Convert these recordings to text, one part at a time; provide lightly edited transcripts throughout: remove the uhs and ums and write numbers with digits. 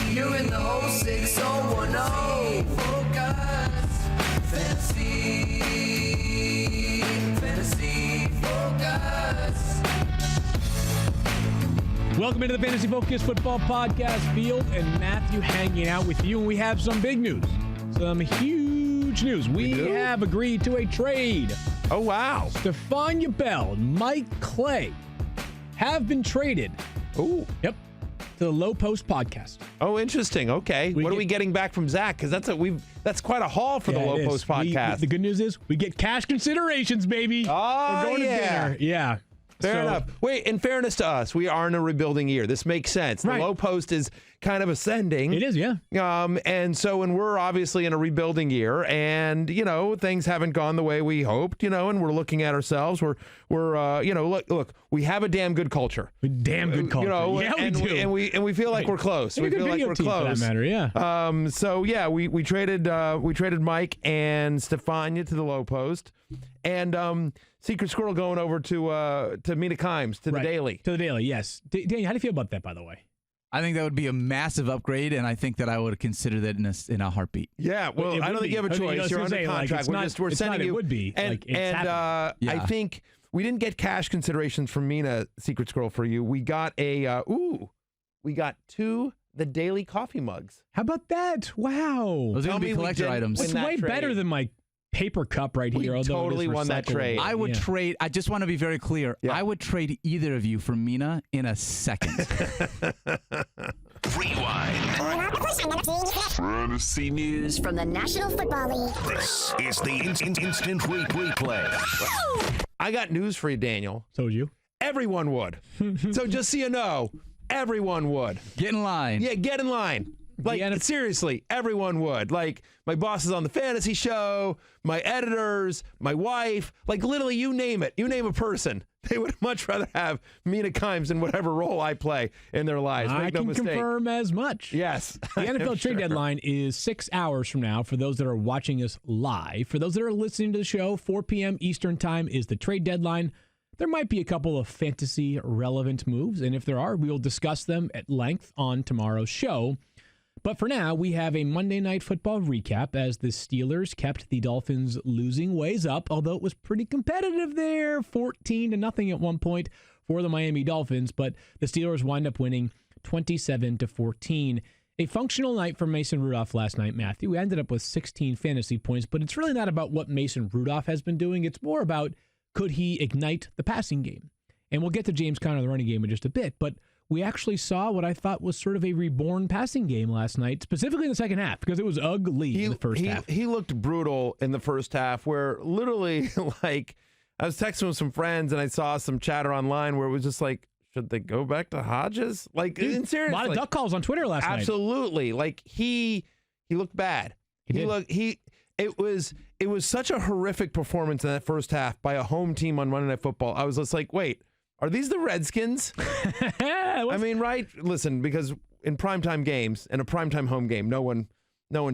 You in the whole 6010. Focus. Fantasy Focus. Welcome into the Fantasy Focus Football Podcast. Field and Matthew hanging out with you, and we have some big news, some huge news. We have agreed to a trade. Oh, wow. Stephania Bell and Mike Clay have been traded. Ooh. Yep. To the Low Post Podcast. Oh, interesting. Okay. What are we getting back from Zach? Because that's quite a haul for the Low Post Podcast. The good news is we get cash considerations, baby. Oh, we're going to dinner. Yeah. Fair enough. Wait, in fairness to us, we are in a rebuilding year. This makes sense. The Low Post is kind of ascending. It is, yeah. And so, and we're obviously in a rebuilding year, and, you know, things haven't gone the way we hoped, you know, and we're looking at ourselves. We're you know, look, we have a damn good culture. Damn good culture. You know, yeah, and we do. And we feel like we're close. We feel like we're close. For that matter, yeah. So, yeah, we traded Mike and Stefania to the Low Post, and Secret Squirrel going over to Mina Kimes, to the Daily. To the Daily, yes. Daniel, how do you feel about that, by the way? I think that would be a massive upgrade, and I think that I would consider that in a heartbeat. Yeah, well, I don't think you have a choice. You're under contract. We're sending you. It would be. And I think we didn't get cash considerations from Mina, Secret Squirrel, for you. We got we got 2 The Daily coffee mugs. How about that? Wow. Those are going to be collector items. It's way better than my paper cup right here. We totally won that trade. I would trade. I just want to be very clear. Yeah. I would trade either of you for Mina in a second. Rewind. Fantasy news from the National Football League. This is the instant replay. I got news for you, Daniel. So would you? Everyone would. So just so you know, everyone would. Get in line. Yeah, get in line. Like, seriously, everyone would. Like, my bosses on the fantasy show, my editors, my wife, like, literally, you name it. You name a person. They would much rather have Mina Kimes in whatever role I play in their lives. Make no mistake. I can confirm as much. Yes. The NFL trade deadline is 6 hours from now for those that are watching us live. For those that are listening to the show, 4 p.m. Eastern Time is the trade deadline. There might be a couple of fantasy-relevant moves, and if there are, we will discuss them at length on tomorrow's show. But for now, we have a Monday Night Football recap as the Steelers kept the Dolphins' losing ways up, although it was pretty competitive there, 14-0 at one point for the Miami Dolphins, but the Steelers wind up winning 27-14. A functional night for Mason Rudolph last night, Matthew. We ended up with 16 fantasy points, but it's really not about what Mason Rudolph has been doing. It's more about could he ignite the passing game? And we'll get to James Conner, the running game, in just a bit, but we actually saw what I thought was sort of a reborn passing game last night, specifically in the second half, because it was ugly in the first half. He looked brutal in the first half, where literally, like, I was texting with some friends, and I saw some chatter online where it was just like, should they go back to Hodges? Like, seriously. A lot of duck calls on Twitter last night. Absolutely. Like, he looked bad. It was such a horrific performance in that first half by a home team on Monday Night Football. I was just like, wait. Are these the Redskins? I mean, right? Listen, because in primetime games and a primetime home game, no one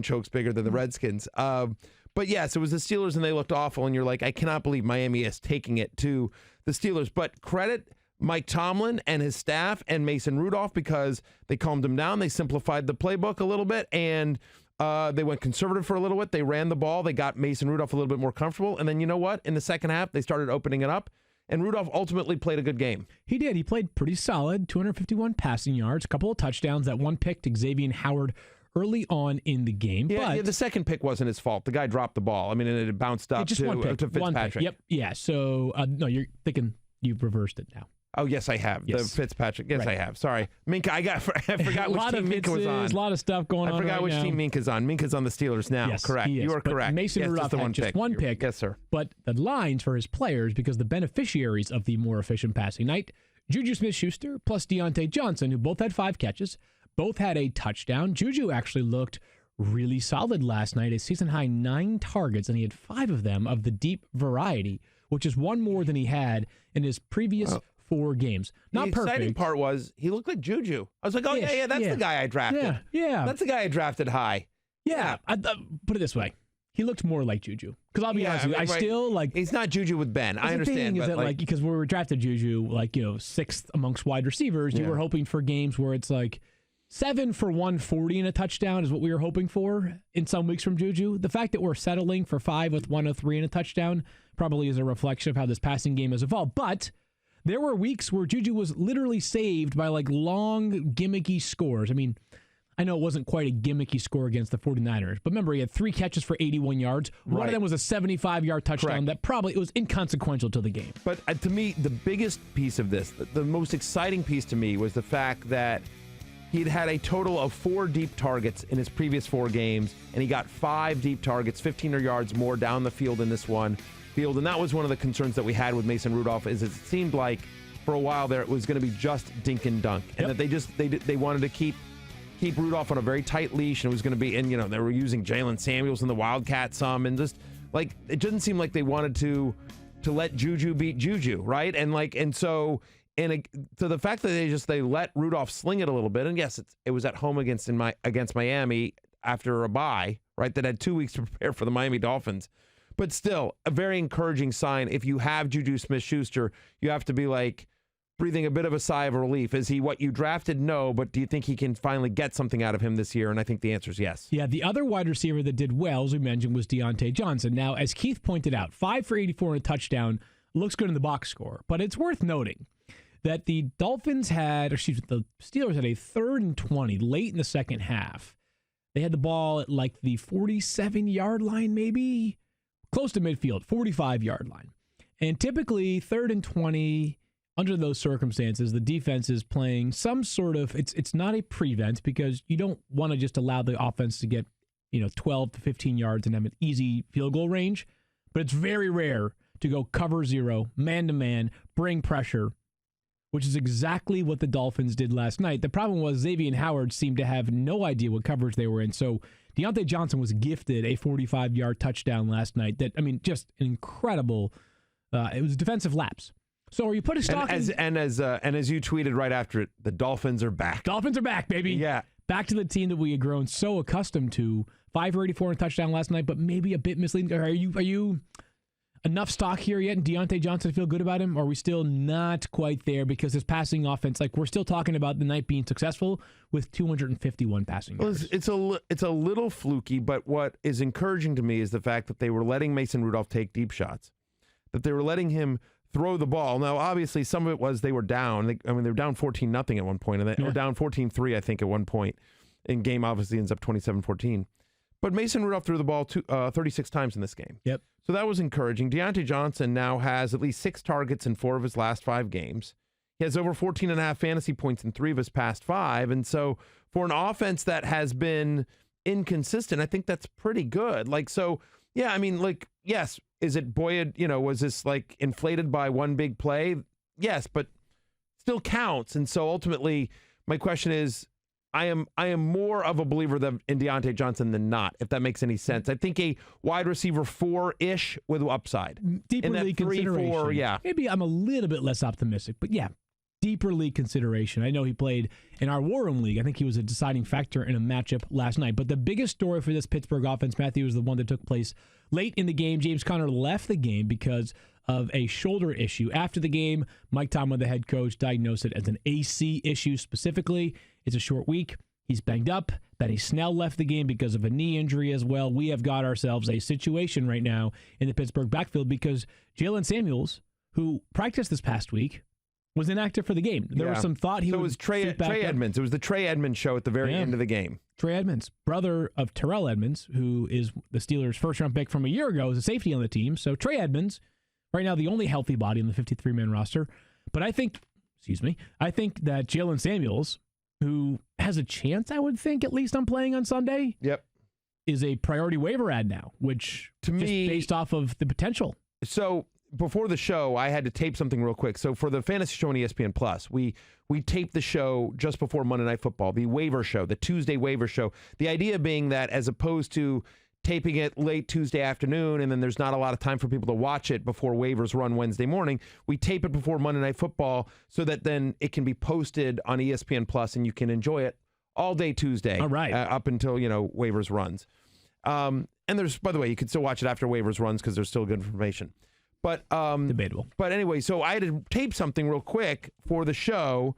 chokes bigger than the Redskins. But yes, it was the Steelers, and they looked awful. And you're like, I cannot believe Miami is taking it to the Steelers. But credit Mike Tomlin and his staff and Mason Rudolph, because they calmed him down. They simplified the playbook a little bit, and they went conservative for a little bit. They ran the ball. They got Mason Rudolph a little bit more comfortable. And then you know what? In the second half, they started opening it up. And Rudolph ultimately played a good game. He did. He played pretty solid, 251 passing yards, a couple of touchdowns. That one pick to Xavier Howard early on in the game. Yeah, the second pick wasn't his fault. The guy dropped the ball. I mean, and it bounced up just one pick, to Fitzpatrick. One pick. Yep. Yeah. So, no, you're thinking you've reversed it now. Oh, yes, I have. Yes. The Fitzpatrick. Yes, right. I have. Sorry. Minka, I forgot which team Minka was on. A lot of stuff going on. I forgot which team Minka's on. Minka's on the Steelers now. Yes, correct. You are correct. Mason Rudolph had just one pick. Yes, sir. But the lines for his players, because the beneficiaries of the more efficient passing night, Juju Smith-Schuster plus Deontay Johnson, who both had 5 catches, both had a touchdown. Juju actually looked really solid last night. A season-high 9 targets, and he had 5 of them of the deep variety, which is one more than he had in his previous 4 games. Not perfect. The exciting part was he looked like Juju. I was like, oh, yeah, that's the guy I drafted. Yeah. That's the guy I drafted high. Yeah. Put it this way. He looked more like Juju. Because I'll be honest with you, I still like... He's not Juju with Ben. I understand. Is that because when we were drafted Juju, 6th amongst wide receivers, you were hoping for games where it's like, 7 for 140 and a touchdown is what we were hoping for in some weeks from Juju. The fact that we're settling for 5 with 103 and a touchdown probably is a reflection of how this passing game has evolved. But there were weeks where Juju was literally saved by like long, gimmicky scores. I mean, I know it wasn't quite a gimmicky score against the 49ers, but remember, he had 3 catches for 81 yards. Right. One of them was a 75-yard touchdown. Correct. That probably it was inconsequential to the game. But to me, the biggest piece of this, the most exciting piece to me was the fact that he'd had a total of 4 deep targets in his previous 4 games, and he got 5 deep targets, 15 yards more down the field in this one field. And that was one of the concerns that we had with Mason Rudolph, is it seemed like for a while there it was going to be just dink and dunk, and that they wanted to keep Rudolph on a very tight leash, and it was going to be, and they were using Jalen Samuels and the Wildcat some, and just like it didn't seem like they wanted to let Juju beat Juju, right? So the fact that they let Rudolph sling it a little bit, and yes, it was at home against Miami after a bye, right? That had 2 weeks to prepare for the Miami Dolphins, but still a very encouraging sign. If you have Juju Smith-Schuster, you have to be like breathing a bit of a sigh of relief. Is he what you drafted? No, but do you think he can finally get something out of him this year? And I think the answer is yes. Yeah, the other wide receiver that did well, as we mentioned, was DeVante Johnson. Now, as Keith pointed out, 5 for 84 and a touchdown looks good in the box score, but it's worth noting that the Steelers had a 3rd and 20 late in the second half. They had the ball at like the 47-yard line, maybe close to midfield, 45-yard line. And typically 3rd and 20, under those circumstances, the defense is playing some sort of, it's not a prevent, because you don't want to just allow the offense to get 12 to 15 yards and have an easy field goal range. But it's very rare to go cover 0, man-to-man, bring pressure, which is exactly what the Dolphins did last night. The problem was Xavier Howard seemed to have no idea what coverage they were in. So DeVante Johnson was gifted a 45-yard touchdown last night. Just an incredible, it was a defensive lapse. So are you putting stock as you tweeted right after it, the Dolphins are back. Dolphins are back, baby. Yeah. Back to the team that we had grown so accustomed to. 5 for 84 and a touchdown last night, but maybe a bit misleading. Are you enough stock here yet in Deontay Johnson to feel good about him? Or are we still not quite there because his passing offense, like we're still talking about the night being successful with 251 passing yards? Well, it's a little fluky, but what is encouraging to me is the fact that they were letting Mason Rudolph take deep shots, that they were letting him throw the ball. Now, obviously, some of it was they were down. They were down 14-0 at one point, and they were down 14-3, I think, at one point. And game obviously ends up 27-14. But Mason Rudolph threw the ball 36 times in this game. Yep. So that was encouraging. Deontay Johnson now has at least 6 targets in 4 of his last 5 games. He has over 14.5 fantasy points in 3 of his past 5. And so for an offense that has been inconsistent, I think that's pretty good. Yes, is it buoyed? Was this like inflated by one big play? Yes, but still counts. And so ultimately, my question is, I am more of a believer in Deontay Johnson than not, if that makes any sense. I think a wide receiver 4-ish with upside. Deeper league 3, consideration. 4, yeah. Maybe I'm a little bit less optimistic, but yeah, deeper league consideration. I know he played in our War Room League. I think he was a deciding factor in a matchup last night. But the biggest story for this Pittsburgh offense, Matthew, is the one that took place late in the game. James Conner left the game because of a shoulder issue. After the game, Mike Tomlin, the head coach, diagnosed it as an AC issue specifically. It's a short week. He's banged up. Benny Snell left the game because of a knee injury as well. We have got ourselves a situation right now in the Pittsburgh backfield because Jalen Samuels, who practiced this past week, was inactive for the game. There was some thought he would. So it was Trey Edmonds. It was the Trey Edmonds show at the very end of the game. Trey Edmonds, brother of Terrell Edmonds, who is the Steelers' first-round pick from a year ago, is a safety on the team. So Trey Edmonds, right now the only healthy body in the 53-man roster. But I think that Jalen Samuels, who has a chance, I would think, at least on playing on Sunday, is a priority waiver ad now, which to me, based off of the potential. So before the show, I had to tape something real quick. So for the fantasy show on ESPN Plus, we taped the show just before Monday Night Football, the waiver show, the Tuesday waiver show. The idea being that as opposed to taping it late Tuesday afternoon and then there's not a lot of time for people to watch it before waivers run Wednesday morning, we tape it before Monday Night Football so that then it can be posted on ESPN Plus and you can enjoy it all day Tuesday. All right. Up until, waivers runs. And there's, by the way, you can still watch it after waivers runs because there's still good information. But debatable. But anyway, so I had to tape something real quick for the show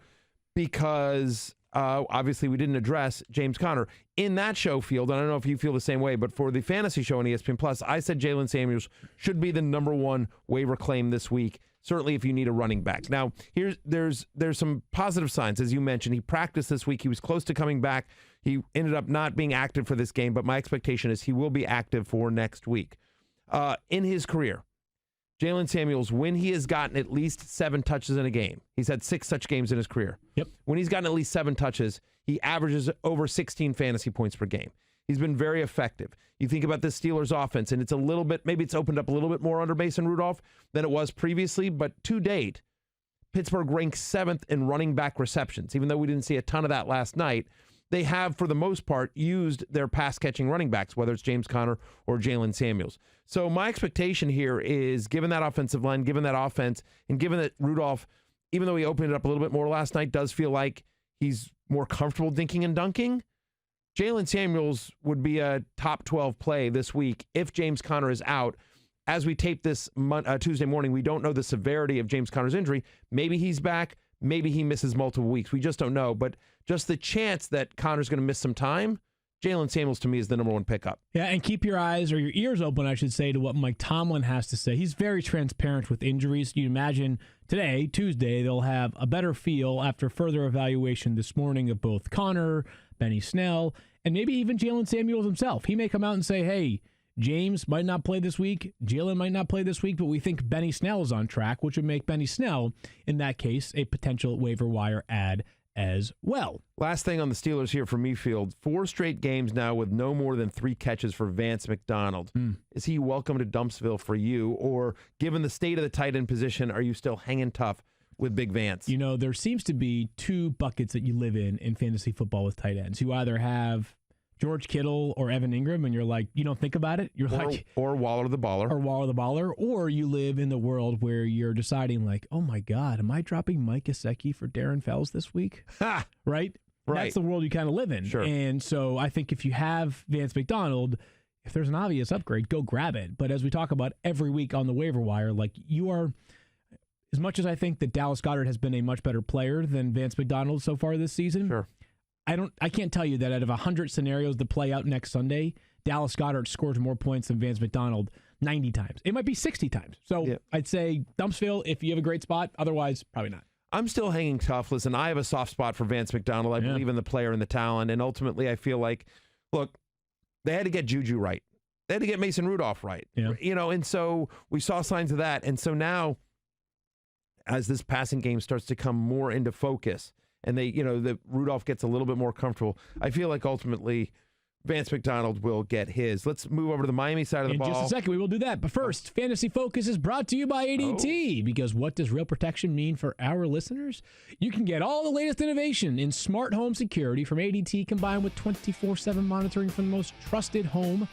because obviously we didn't address James Conner. In that show field, and I don't know if you feel the same way, but for the fantasy show on ESPN Plus, I said Jalen Samuels should be the number one waiver claim this week, certainly if you need a running back. Now, there's some positive signs. As you mentioned, he practiced this week. He was close to coming back. He ended up not being active for this game, but my expectation is he will be active for next week. In his career, Jalen Samuels, when he has gotten at least 7 touches in a game, he's had 6 such games in his career. Yep. When he's gotten at least 7 touches, he averages over 16 fantasy points per game. He's been very effective. You think about the Steelers offense, and it's a little bit, maybe it's opened up a little bit more under Mason Rudolph than it was previously, but to date, Pittsburgh ranks 7th in running back receptions. Even though we didn't see a ton of that last night, they have, for the most part, used their pass-catching running backs, whether it's James Conner or Jalen Samuels. So my expectation here is, given that offensive line, given that offense, and given that Rudolph, even though he opened it up a little bit more last night, does feel like he's more comfortable dinking and dunking, Jalen Samuels would be a top 12 play this week if James Conner is out. As we tape this Tuesday morning, we don't know the severity of James Conner's injury. Maybe he's back. Maybe he misses multiple weeks. We just don't know. But just the chance that Conner's going to miss some time, Jalen Samuels to me is the number one pickup. Yeah, and keep your eyes or your ears open, I should say, to what Mike Tomlin has to say. He's very transparent with injuries. You imagine today, Tuesday, they'll have a better feel after further evaluation this morning of both Conner, Benny Snell, and maybe even Jalen Samuels himself. He may come out and say, hey, James might not play this week, Jalen might not play this week, but we think Benny Snell is on track, which would make Benny Snell, in that case, a potential waiver wire add as well. Last thing on the Steelers here for Mayfield, 4 straight games now with no more than 3 catches for Vance McDonald. Is he welcome to Dumpsville for you? Or given the state of the tight end position, are you still hanging tough with Big Vance? You know, there seems to be 2 buckets that you live in fantasy football with tight ends. You either have George Kittle or Evan Ingram, and you're like, you don't think about it. You're or Waller the baller. Or Waller the baller. Or you live in the world where you're deciding like, oh my God, am I dropping Mike Gesicki for Darren Fells this week? Ha! Right? That's the world you kind of live in. Sure. And so I think if you have Vance McDonald, if there's an obvious upgrade, go grab it. But as we talk about every week on the waiver wire, like you are, as much as I think that Dallas Goedert has been a much better player than Vance McDonald so far this season, Sure. I can't tell you that out of 100 scenarios to play out next Sunday, Dallas Goedert scores more points than Vance McDonald 90 times. It might be 60 times. So I'd say Dumpsville if you have a great spot. Otherwise, probably not. I'm still hanging tough. Listen, I have a soft spot for Vance McDonald. I believe in the player and the talent. And ultimately, I feel like, look, they had to get Juju right. They had to get Mason Rudolph right. Yeah. You know, and so we saw signs of that. And so now, as this passing game starts to come more into focus, and the Rudolph gets a little bit more comfortable, I feel like ultimately Vance McDonald will get his. Let's move over to the Miami side of the ball. In just a second, we will do that. But first, Fantasy Focus is brought to you by ADT. Because what does real protection mean for our listeners? You can get all the latest innovation in smart home security from ADT, combined with 24/7 monitoring from the most trusted home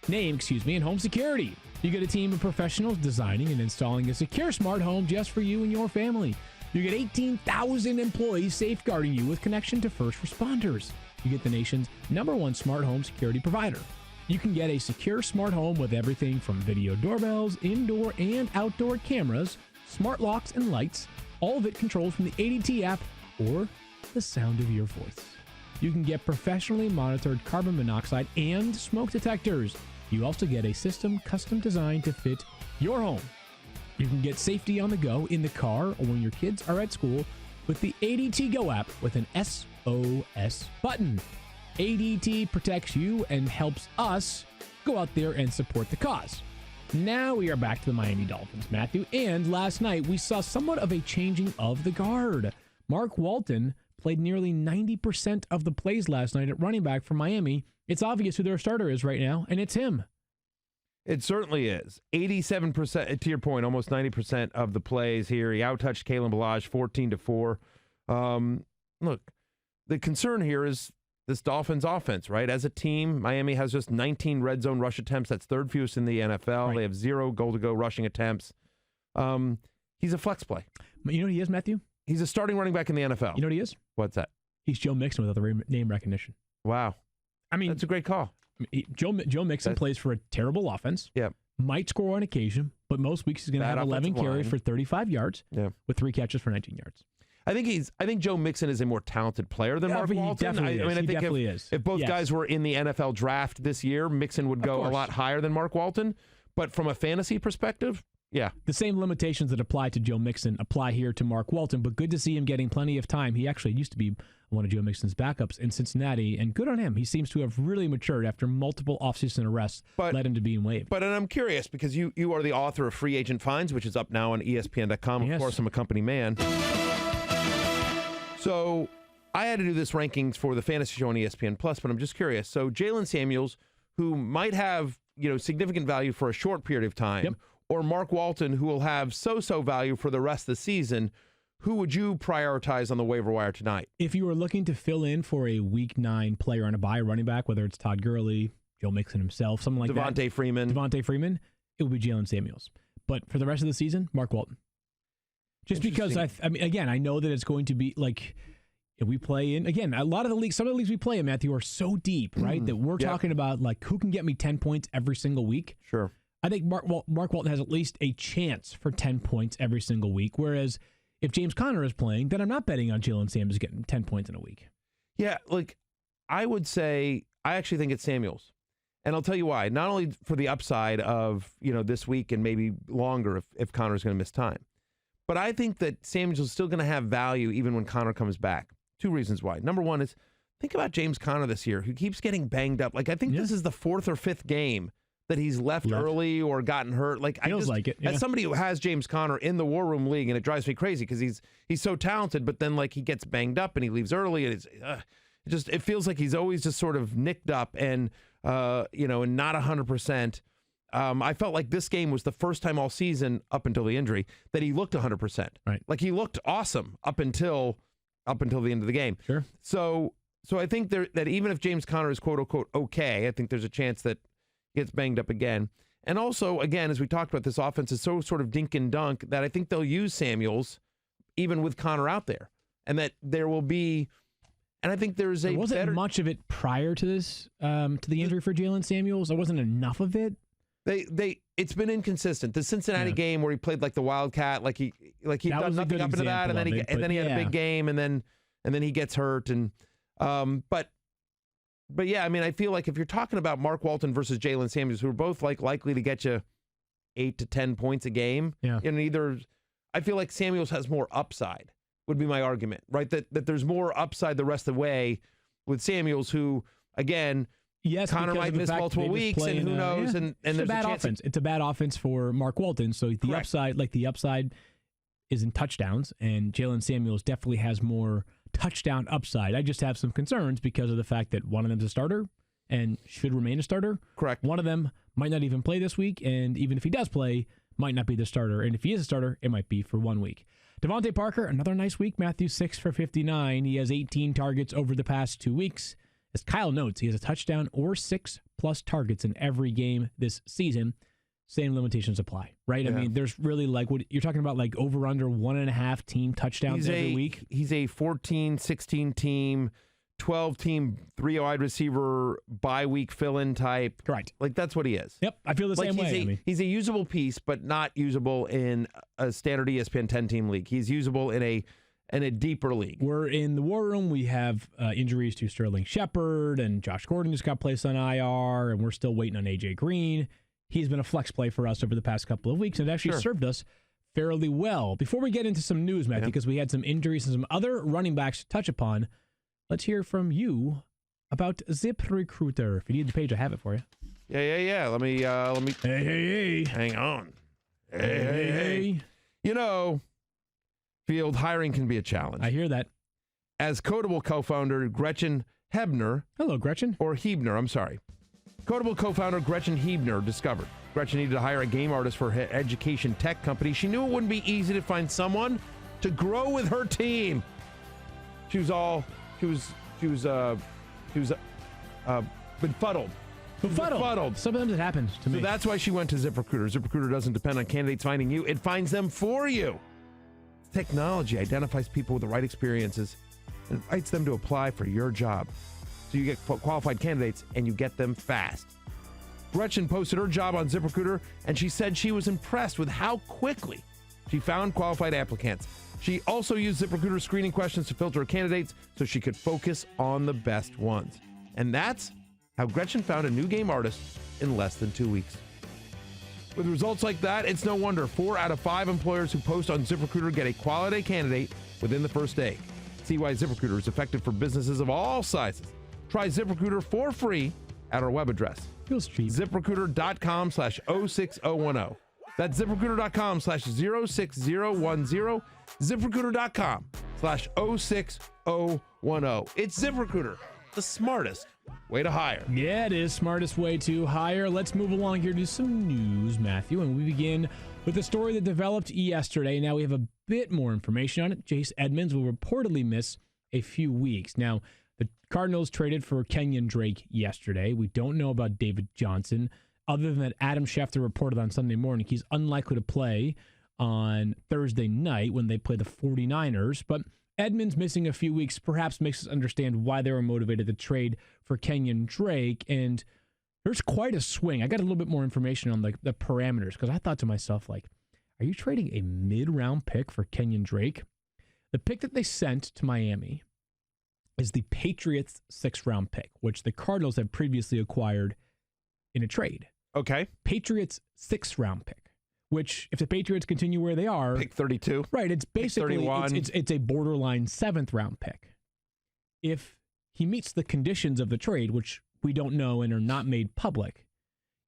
in home security. You get a team of professionals designing and installing a secure smart home just for you and your family. You get 18,000 employees safeguarding you with connection to first responders. You get the nation's #1 smart home security provider. You can get a secure smart home with everything from video doorbells, indoor and outdoor cameras, smart locks and lights, all of it controlled from the ADT app or the sound of your voice. You can get professionally monitored carbon monoxide and smoke detectors. You also get a system custom designed to fit your home. You can get safety on the go in the car or when your kids are at school with the ADT Go app with an SOS button. ADT protects you and helps us go out there and support the cause. Now we are back to the Miami Dolphins, Matthew, and last night we saw somewhat of a changing of the guard. Mark Walton played nearly 90% of the plays last night at running back for Miami. It's obvious who their starter is right now, and it's him. It certainly is. 87%, to your point, almost 90% of the plays here. He outtouched Kalen Ballage 14-4. Look, the concern here is this Dolphins offense, right? As a team, Miami has just 19 red zone rush attempts. That's 3rd fewest in the NFL. Right. They have 0 goal-to-go rushing attempts. He's a flex play. You know what he is, Matthew? He's a starting running back in the NFL. You know what he is? What's that? He's Joe Mixon without the name recognition. Wow. I mean, that's a great call. Joe Mixon plays for a terrible offense. Yeah. Might score on occasion, but most weeks he's going to have 11 carries for 35 yards with 3 catches for 19 yards. I think Joe Mixon is a more talented player than Mark he Walton. definitely is. I He think definitely is. if both Yes. guys were in the NFL draft this year, Mixon would go a lot higher than Mark Walton. But from a fantasy perspective, yeah. The same limitations that apply to Joe Mixon apply here to Mark Walton, but good to see him getting plenty of time. He actually used to be one of Joe Mixon's backups in Cincinnati, and good on him. He seems to have really matured after multiple offseason arrests led him to being waived. But I'm curious because you are the author of Free Agent Finds, which is up now on ESPN.com. Of course, I'm a company man. So I had to do this rankings for the fantasy show on ESPN Plus, but I'm just curious. So Jalen Samuels, who might have significant value for a short period of time, or Mark Walton, who will have so-so value for the rest of the season, who would you prioritize on the waiver wire tonight? If you were looking to fill in for a Week 9 player on a bye running back, whether it's Todd Gurley, Joe Mixon himself, something like that. DeVante Freeman, it would be Jalen Samuels. But for the rest of the season, Mark Walton. Just because, I mean, again, I know that it's going to be like, if we play in, again, a lot of the leagues, some of the leagues we play in, Matthew, are so deep, right? That we're talking about, like, who can get me 10 points every single week? Sure. I think Mark Walton has at least a chance for 10 points every single week, whereas if James Conner is playing, then I'm not betting on Jalen Samuels getting 10 points in a week. Yeah, like, I would say, I actually think it's Samuels. And I'll tell you why. Not only for the upside of, this week and maybe longer if Connor's going to miss time, but I think that Samuels is still going to have value even when Connor comes back. Two reasons why. Number one is, think about James Conner this year, who keeps getting banged up. Like, I think this is the 4th or 5th game that he's left early or gotten hurt. Like, Feels like it. Yeah. As somebody who has James Conner in the War Room League, and it drives me crazy because he's so talented, but then, like, he gets banged up and he leaves early, and it feels like he's always just sort of nicked up and not 100%. I felt like this game was the first time all season, up until the injury, that he looked 100%. Right. Like, he looked awesome up until the end of the game. Sure. So I think that even if James Conner is quote unquote okay, I think there's a chance that he gets banged up again. And also, again, as we talked about, this offense is so sort of dink and dunk that I think they'll use Samuels even with Conner out there, and that there will be. And I think there's there wasn't much of it prior to this, to the injury for Jalen Samuels. There wasn't enough of it. It's been inconsistent. The Cincinnati game where he played like the Wildcat, like he'd done nothing up into that, and then he had a big game, and then he gets hurt, and but yeah, I mean, I feel like if you're talking about Mark Walton versus Jalen Samuels, who are both like likely to get you 8 to 10 points a game, I feel like Samuels has more upside. Would be my argument, right? That there's more upside the rest of the way with Samuels, who again. Yes, Connor might miss multiple weeks, and who knows? And it's a bad offense. It's a bad offense for Mark Walton. So the upside is in touchdowns, and Jalen Samuels definitely has more touchdown upside. I just have some concerns because of the fact that one of them's a starter and should remain a starter. Correct. One of them might not even play this week, and even if he does play, might not be the starter. And if he is a starter, it might be for 1 week. DeVante Parker, another nice week. Matthew, 6 for 59. He has 18 targets over the past 2 weeks. As Kyle notes, he has a touchdown or 6+ targets in every game this season. Same limitations apply, right? Yeah. I mean, there's really like what you're talking about, like over under 1.5 team touchdowns every week. He's a 14, 16 team, 12 team, 3 wide receiver, bye week fill in type. Right. Like that's what he is. Yep. I feel the same way. He's a usable piece, but not usable in a standard ESPN 10 team league. He's usable in a deeper league. We're in the war room. We have injuries to Sterling Shepard, and Josh Gordon just got placed on IR, and we're still waiting on AJ Green. He's been a flex play for us over the past couple of weeks, and it actually served us fairly well. Before we get into some news, Matthew, because we had some injuries and some other running backs to touch upon, let's hear from you about ZipRecruiter. If you need the page, I have it for you. Yeah. Let me. Hey. Hang on. Hey. Field hiring can be a challenge. I hear that. As Codable co-founder Gretchen Hebner. Hello, Gretchen. Or Hebner, I'm sorry. Codable co-founder Gretchen Hebner discovered Gretchen needed to hire a game artist for her education tech company. She knew it wouldn't be easy to find someone to grow with her team. She was befuddled. Befuddled. Sometimes it happens to me. So that's why she went to ZipRecruiter. ZipRecruiter doesn't depend on candidates finding you. It finds them for you. Technology identifies people with the right experiences and invites them to apply for your job. So you get qualified candidates and you get them fast. Gretchen posted her job on ZipRecruiter, and she said she was impressed with how quickly She found qualified applicants. She also used ZipRecruiter screening questions to filter her candidates so she could focus on the best ones. And that's how Gretchen found a new game artist in less than 2 weeks. With results like that, it's no wonder 4 out of 5 employers who post on ZipRecruiter get a quality candidate within the first day. See why ZipRecruiter is effective for businesses of all sizes. Try ZipRecruiter for free at our web address. Feels cheap. ZipRecruiter.com/06010. That's ZipRecruiter.com/06010. ZipRecruiter.com/06010. It's ZipRecruiter, the smartest way to hire. Yeah, it is smartest way to hire. Let's move along here to some news, Matthew, and we begin with a story that developed yesterday. Now we have a bit more information on it. Chase Edmonds will reportedly miss a few weeks. Now, the Cardinals traded for Kenyon Drake yesterday. We don't know about David Johnson, other than that Adam Schefter reported on Sunday morning he's unlikely to play on Thursday night when they play the 49ers. But Edmonds missing a few weeks perhaps makes us understand why they were motivated to trade for Kenyon Drake. And there's quite a swing. I got a little bit more information on the parameters because I thought to myself, like, are you trading a mid-round pick for Kenyon Drake? The pick that they sent to Miami is the Patriots' 6th-round pick, which the Cardinals had previously acquired in a trade. Okay. Patriots' 6th-round pick, which if the Patriots continue where they are, Pick 32. right, it's basically 31. it's a borderline 7th-round pick. If he meets the conditions of the trade, which we don't know and are not made public,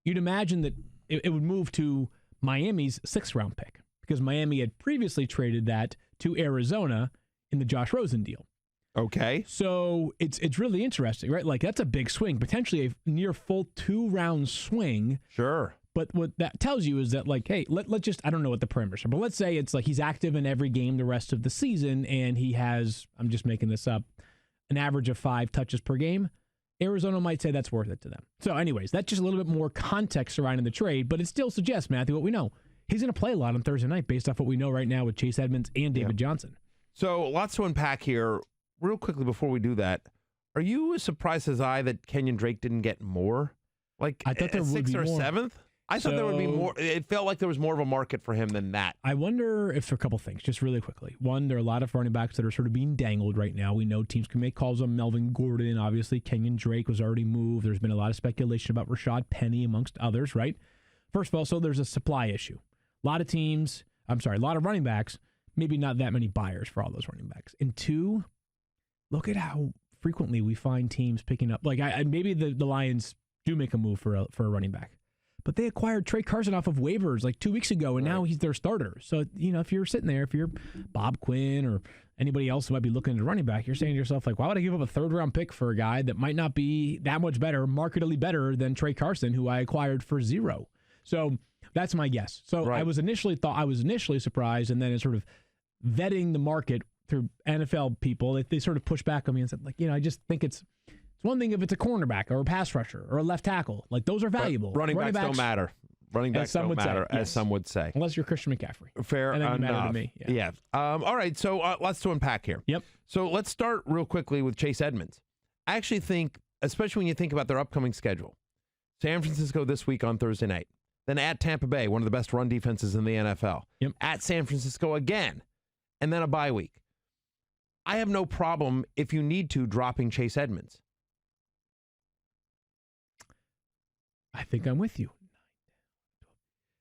you'd imagine that it would move to Miami's 6th-round pick because Miami had previously traded that to Arizona in the Josh Rosen deal. Okay. So it's really interesting, right? Like, that's a big swing, potentially a near full 2-round swing. Sure. But what that tells you is that, like, hey, let's just, I don't know what the parameters are, but let's say it's like he's active in every game the rest of the season and he has, I'm just making this up, an average of 5 touches per game. Arizona might say that's worth it to them. So anyways, that's just a little bit more context surrounding the trade, but it still suggests, Matthew, what we know. He's going to play a lot on Thursday night based off what we know right now with Chase Edmonds and David Johnson. So lots to unpack here. Real quickly before we do that, are you as surprised as I that Kenyon Drake didn't get more? Like, I thought there would be 6th or more. 7th? I thought there would be more. It felt like there was more of a market for him than that. I wonder if a couple things, just really quickly. One, there are a lot of running backs that are sort of being dangled right now. We know teams can make calls on Melvin Gordon. Obviously, Kenyon Drake was already moved. There's been a lot of speculation about Rashad Penny, amongst others, right? First of all, so there's a supply issue. A lot of running backs, maybe not that many buyers for all those running backs. And 2, look at how frequently we find teams picking up. Like, maybe the Lions do make a move for a running back. But they acquired Trey Carson off of waivers like 2 weeks ago, and now he's their starter. So, if you're sitting there, if you're Bob Quinn or anybody else who might be looking at a running back, you're saying to yourself, like, why would I give up a 3rd-round pick for a guy that might not be that much better, markedly better than Trey Carson, who I acquired for 0? So that's my guess. So Right. I was initially surprised, and then in sort of vetting the market through NFL people, they sort of pushed back on me and said, like, I just think it's one thing if it's a cornerback or a pass rusher or a left tackle. Like, those are valuable. Running backs don't matter. Running backs don't matter, as some would say. Unless you're Christian McCaffrey. Fair and then enough. you matter to me. Yeah. All right, so lots to unpack here. Yep. So let's start real quickly with Chase Edmonds. I actually think, especially when you think about their upcoming schedule, San Francisco this week on Thursday night, then at Tampa Bay, one of the best run defenses in the NFL, at San Francisco again, and then a bye week. I have no problem, if you need to, dropping Chase Edmonds. I think I'm with you.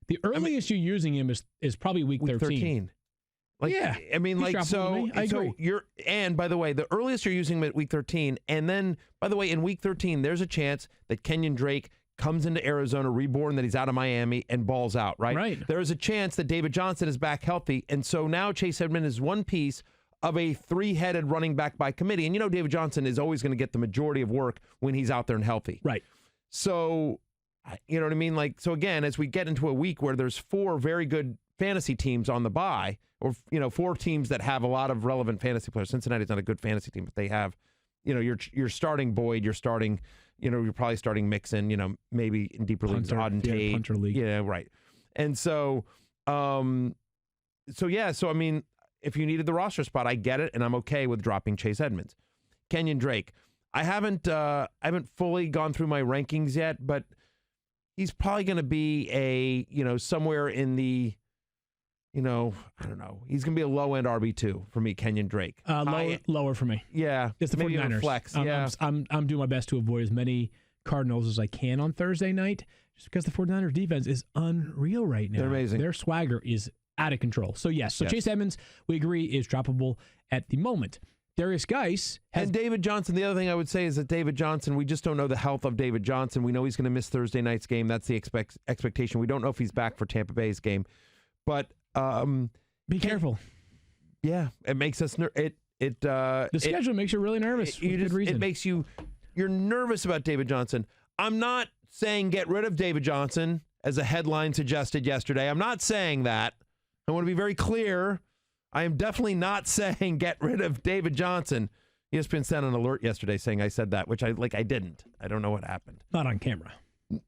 The earliest you're using him is probably week 13. Like, yeah. I mean, like, so agree. and by the way, the earliest you're using him at week 13, and then, by the way, in week 13, there's a chance that Kenyon Drake comes into Arizona, reborn, that he's out of Miami, and balls out, right? Right. There is a chance that David Johnson is back healthy, and so now Chase Edmonds is one piece of a 3-headed running back by committee. And David Johnson is always going to get the majority of work when he's out there and healthy. Right. So, you know what I mean? Like, so again, as we get into a week where there's 4 very good fantasy teams on the bye, or 4 teams that have a lot of relevant fantasy players. Cincinnati's not a good fantasy team, but they have, you're starting Boyd, you're probably starting Mixon, maybe in deeper leagues, Auden Tate. Punter league. Yeah, right. And so, I mean, if you needed the roster spot, I get it, and I'm okay with dropping Chase Edmonds. Kenyon Drake, I haven't fully gone through my rankings yet, but he's probably going to be somewhere in the, I don't know. He's going to be a low-end RB2 for me, Kenyon Drake. Lower for me. Yeah. It's the maybe 49ers. even flex. I'm doing my best to avoid as many Cardinals as I can on Thursday night, just because the 49ers defense is unreal right now. They're amazing. Their swagger is out of control. So, yes. Chase Edmonds, we agree, is droppable at the moment. Derrius Guice and David Johnson. The other thing I would say is that David Johnson, we just don't know the health of David Johnson. We know he's going to miss Thursday night's game. That's the expectation. We don't know if he's back for Tampa Bay's game. But be careful. Yeah, it makes us the schedule makes you really nervous. It makes you're nervous about David Johnson. I'm not saying get rid of David Johnson as a headline suggested yesterday. I'm not saying that. I want to be very clear. I am definitely not saying get rid of David Johnson. ESPN sent an alert yesterday saying I said that, which I didn't. I don't know what happened. Not on camera.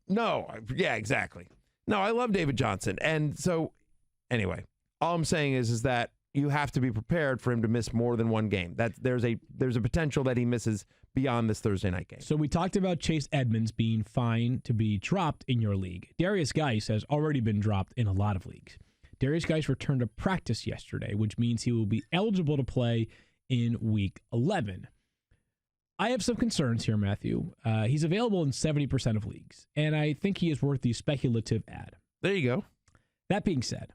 No. Yeah, exactly. No, I love David Johnson. And so anyway, all I'm saying is that you have to be prepared for him to miss more than one game. There's a potential that he misses beyond this Thursday night game. So we talked about Chase Edmonds being fine to be dropped in your league. Derrius Guice has already been dropped in a lot of leagues. Derrius Guice returned to practice yesterday, which means he will be eligible to play in Week 11. I have some concerns here, Matthew. He's available in 70% of leagues, and I think he is worth the speculative ad. There you go. That being said,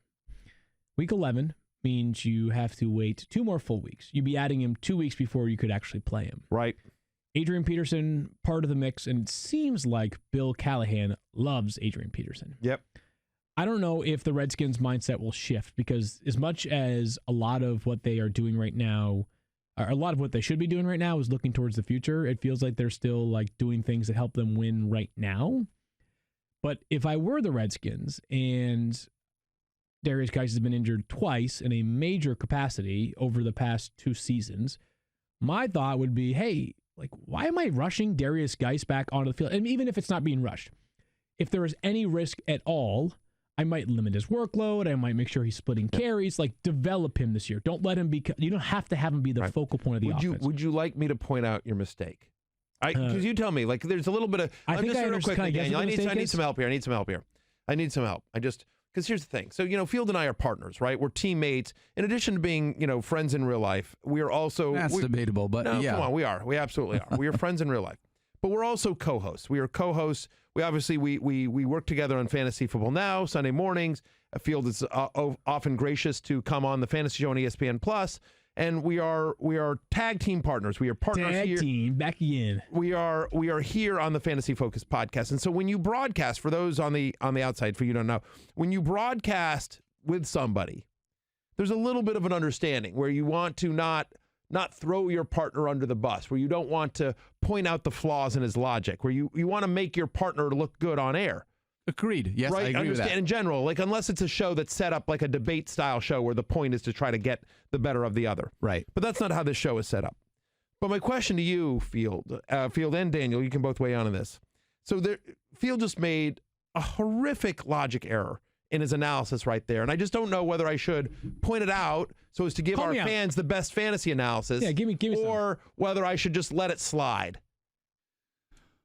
Week 11 means you have to wait 2 more full weeks. You'd be adding him 2 weeks before you could actually play him. Right. Adrian Peterson, part of the mix, and it seems like Bill Callahan loves Adrian Peterson. Yep. I don't know if the Redskins' mindset will shift, because as much as a lot of what they are doing right now, or a lot of what they should be doing right now is looking towards the future, it feels like they're still doing things that help them win right now. But if I were the Redskins and Derrius Guice has been injured twice in a major capacity over the past 2 seasons, my thought would be, hey, why am I rushing Derrius Guice back onto the field? And even if it's not being rushed, if there is any risk at all, I might limit his workload. I might make sure he's splitting carries. Develop him this year. Don't let him be. You don't have to have him be the focal point of the offense. Would you like me to point out your mistake? Because you tell me. There's a little bit of. I think I real quickly, Daniel. I need some help here. I need some help. Because here's the thing. So Field and I are partners, right? We're teammates. In addition to being friends in real life, we are also. That's debatable, but no, yeah, come on, we are. We absolutely are. We are friends in real life. But we're also co-hosts. We are co-hosts. We obviously we work together on Fantasy Football Now Sunday mornings. Field is often gracious to come on the Fantasy Show on ESPN Plus, and we are tag team partners. We are partners tag here. Team back again. We are here on the Fantasy Focus podcast. And so when you broadcast, for those on the outside, for you don't know, when you broadcast with somebody, there's a little bit of an understanding where you want to not throw your partner under the bus, where you don't want to point out the flaws in his logic, where you want to make your partner look good on air. Agreed. Yes, right? I agree with that. In general, unless it's a show that's set up like a debate-style show where the point is to try to get the better of the other. Right. But that's not how this show is set up. But my question to you, Field and Daniel, you can both weigh in on this. So Field just made a horrific logic error in his analysis right there. And I just don't know whether I should point it out so as to give our fans the best fantasy analysis. Yeah, give me or whether I should just let it slide.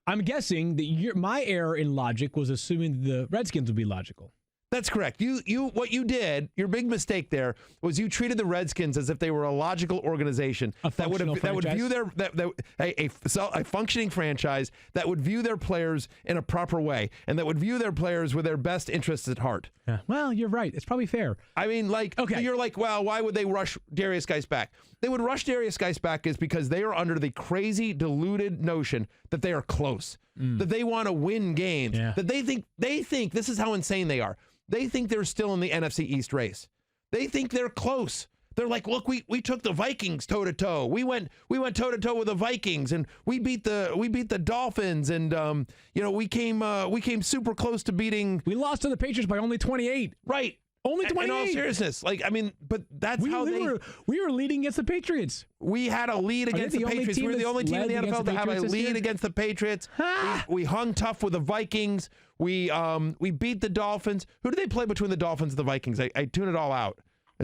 I'm guessing that my error in logic was assuming the Redskins would be logical. That's correct. What you did, your big mistake there was you treated the Redskins as if they were a logical organization that would view a functioning franchise that would view their players in a proper way and that would view their players with their best interests at heart. Yeah. Well, you're right. It's probably fair. I mean, okay. You're like, well, why would they rush Derrius Guice back? They would rush Derrius Guice back is because they are under the crazy, deluded notion that they are close, that they want to win games, that they think this is how insane they are. They think they're still in the NFC East race. They think they're close. They're like, look, we took the Vikings toe to toe. We went toe to toe with the Vikings, and we beat the Dolphins, and we came super close to beating. We lost to the Patriots by only 28. Right. Only 28. In all seriousness, but that's we were leading against the Patriots. We had a lead against the Patriots. We were the only team in the NFL to have a lead against the Patriots. We hung tough with the Vikings. We beat the Dolphins. Who did they play between the Dolphins and the Vikings? I tune it all out.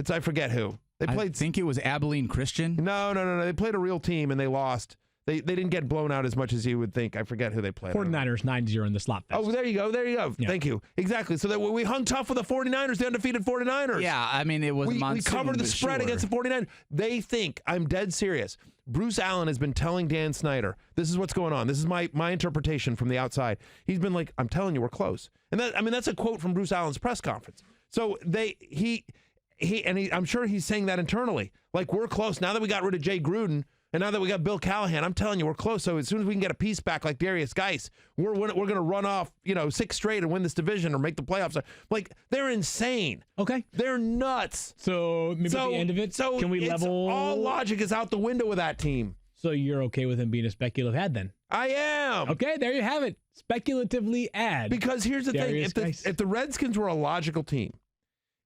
I forget who. They played. I think it was Abilene Christian. No. They played a real team and they lost. They didn't get blown out as much as you would think. I forget who they played. 49ers 9-0 in the slot fest. Oh, there you go. Yeah. Thank you. Exactly. So that we hung tough with the 49ers, the undefeated 49ers. Yeah, I mean, it was we monsoon, covered the but spread sure. against the 49ers. They think, I'm dead serious. Bruce Allen has been telling Dan Snyder, this is what's going on. This is my interpretation from the outside. He's been like, I'm telling you, we're close. And that's a quote from Bruce Allen's press conference. So I'm sure he's saying that internally. Like, we're close. Now that we got rid of Jay Gruden, and now that we got Bill Callahan, I'm telling you, we're close. So as soon as we can get a piece back like Derrius Guice, we're going to run off, 6 straight and win this division or make the playoffs. Like, they're insane. Okay. They're nuts. So maybe at the end of it, can we level? All logic is out the window with that team. So you're okay with him being a speculative ad then? I am. Okay, there you have it. Speculatively ad. Because here's the thing. If the Redskins were a logical team,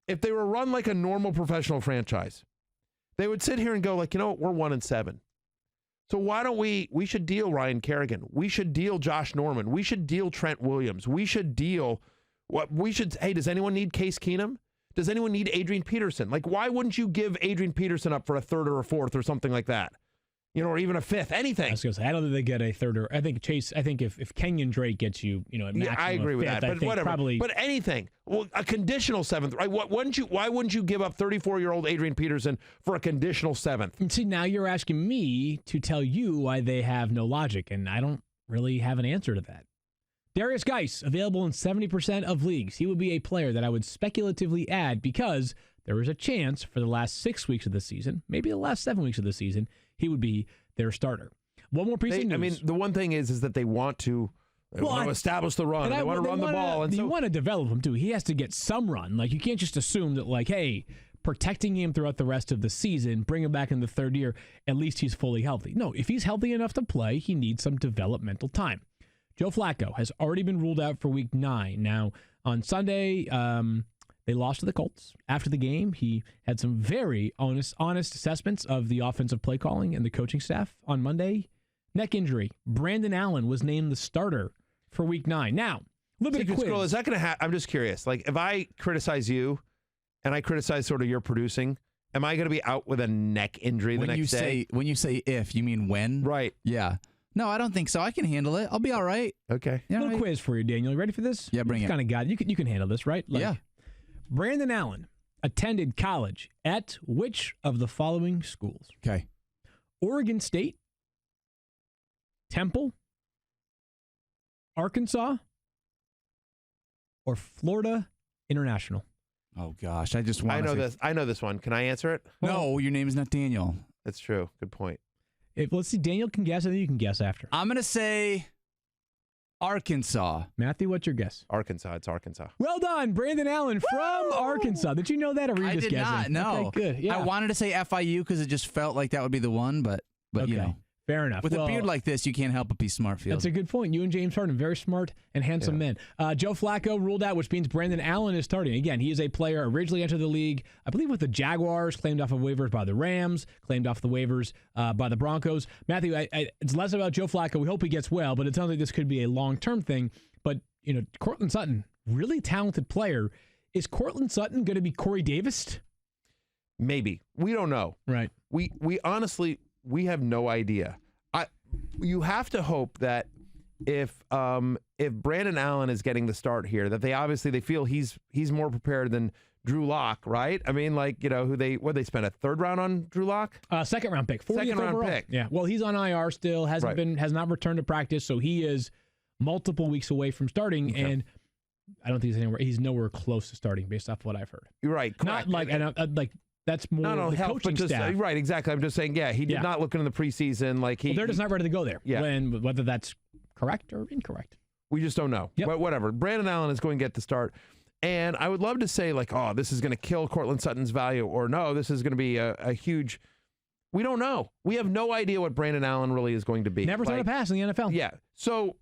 if they were run like a normal professional franchise, they would sit here and go like, you know what, we're 1-7. So why don't we should deal Ryan Kerrigan. We should deal Josh Norman. We should deal Trent Williams. We should deal hey, does anyone need Case Keenum? Does anyone need Adrian Peterson? Like, why wouldn't you give Adrian Peterson up for a 3rd or a 4th or something like that? Or even a 5th, anything. I was going to say, I don't think they get a 3rd or I think if Kenyon Drake gets you, a maximum yeah, I agree with 5th, that. But whatever. Probably, but anything. Well, a conditional 7th, right? Why wouldn't you give up 34-year-old Adrian Peterson for a conditional 7th? And see, now you're asking me to tell you why they have no logic, and I don't really have an answer to that. Derrius Guice, available in 70% of leagues. He would be a player that I would speculatively add because there is a chance for the last 6 weeks of the season, maybe the last 7 weeks of the season, he would be their starter. One more piece of news. I mean, the one thing is that they want to establish the run. They want to run the ball. And you want to develop him, too. He has to get some run. Like, you can't just assume that, like, hey, protecting him throughout the rest of the season, bring him back in the 3rd year, at least he's fully healthy. No, if he's healthy enough to play, he needs some developmental time. Joe Flacco has already been ruled out for Week 9. Now, on Sunday, they lost to the Colts. After the game, he had some very honest assessments of the offensive play calling and the coaching staff. On Monday, neck injury. Brandon Allen was named the starter for Week 9. Now, a little bit of quiz. Is that going to happen? I'm just curious. Like, if I criticize you and I criticize sort of your producing, am I going to be out with a neck injury the next day? When you say if, you mean when? Right. Yeah. No, I don't think so. I can handle it. I'll be all right. Okay. Yeah, little quiz for you, Daniel. You ready for this? Yeah, bring it. Kind of got it. You can handle this, right? Yeah. Brandon Allen attended college at which of the following schools? Okay. Oregon State, Temple, Arkansas, or Florida International? Oh, gosh. I just want to this. I know this one. Can I answer it? No, your name is not Daniel. That's true. Good point. Let's see. Daniel can guess, and then you can guess after. I'm going to say Arkansas. Matthew, what's your guess? Arkansas. It's Arkansas. Well done, Brandon Allen from Arkansas. Did you know that, or were you just guessing? I did not. No. Okay, good. Yeah. I wanted to say FIU because it just felt like that would be the one, but okay. Fair enough. With a beard like this, you can't help but be smart, Field. That's a good point. You and James Herndon, very smart and handsome men. Joe Flacco ruled out, which means Brandon Allen is starting. Again, he is a player originally entered the league, I believe, with the Jaguars, claimed off of waivers by the Rams, claimed off the waivers by the Broncos. Matthew, it's less about Joe Flacco. We hope he gets well, but it sounds like this could be a long-term thing. But, Cortland Sutton, really talented player. Is Cortland Sutton going to be Corey Davis? Maybe. We don't know. Right. We honestly, we have no idea. You have to hope that if Brandon Allen is getting the start here, that they feel he's more prepared than Drew Lock, right? I mean, like, who they spent a 3rd round on Drew Lock? 2nd round pick, 40th Second round overall. pick. Yeah. Well, he's on IR still, has not returned to practice, so he is multiple weeks away from starting, and I don't think he's nowhere close to starting based off what I've heard. You're right. Correct. Not like that's more not only the health, coaching but just, staff. right, exactly. I'm just saying, he did not look in the preseason. Like they're just not ready to go there. Yeah. Whether that's correct or incorrect. We just don't know. Yep. But whatever. Brandon Allen is going to get the start. And I would love to say, like, oh, this is going to kill Cortland Sutton's value, or no, this is going to be a huge. We don't know. We have no idea what Brandon Allen really is going to be. Never thrown a pass in the NFL. Yeah. So,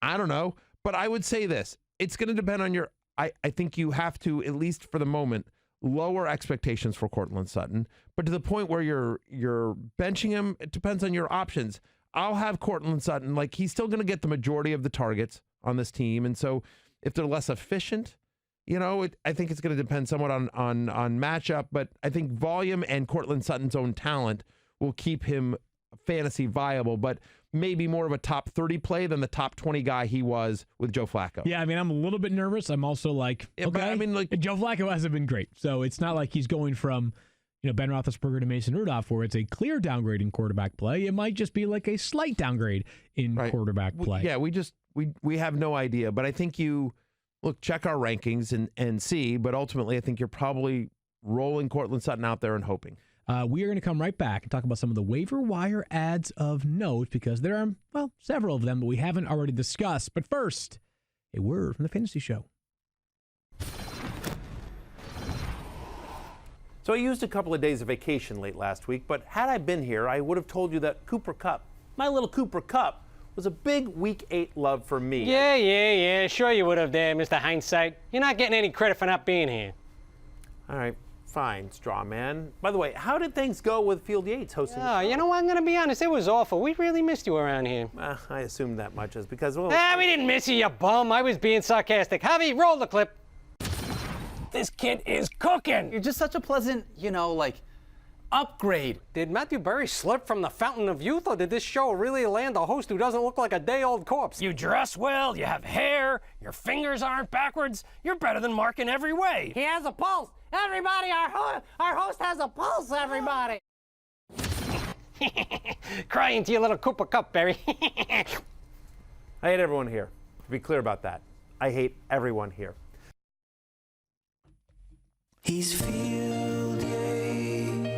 I don't know. But I would say this. It's going to depend on your. I think you have to, at least for the moment, lower expectations for Cortland Sutton. But to the point where you're benching him, it depends on your options. I'll have Cortland Sutton. Like, he's still going to get the majority of the targets on this team. And so if they're less efficient, I think it's going to depend somewhat on matchup. But I think volume and Cortland Sutton's own talent will keep him fantasy viable, but maybe more of a top 30 play than the top 20 guy he was with Joe Flacco. Yeah, I mean, I'm a little bit nervous. I'm also like, Yeah, but okay. I mean, like, Joe Flacco hasn't been great. So it's not like he's going from, Ben Roethlisberger to Mason Rudolph, where it's a clear downgrade in quarterback play. It might just be like a slight downgrade in quarterback play. We have no idea. But I think check our rankings and see. But ultimately, I think you're probably rolling Cortland Sutton out there and hoping. We are going to come right back and talk about some of the waiver wire ads of note, because there are, several of them that we haven't already discussed. But first, a word from the Fantasy Show. So I used a couple of days of vacation late last week, but had I been here, I would have told you that Cooper Kupp, my little Cooper Kupp, was a big Week 8 love for me. Yeah. Sure you would have there, Mr. Hindsight. You're not getting any credit for not being here. All right, fine, straw man. By the way, how did things go with Field Yates hosting the show? You know what? I'm going to be honest. It was awful. We really missed you around here. I assumed that much is because, We didn't miss you, you bum. I was being sarcastic. Javi, roll the clip. This kid is cooking. You're just such a pleasant, upgrade. Did Matthew Berry slip from the fountain of youth, or did this show really land a host who doesn't look like a day-old corpse? You dress well, you have hair, your fingers aren't backwards. You're better than Mark in every way. He has a pulse. Everybody, our host has a pulse, everybody. Crying to your little Cooper Kupp, Berry. I hate everyone here. To be clear about that, I hate everyone here. He's Field Yates.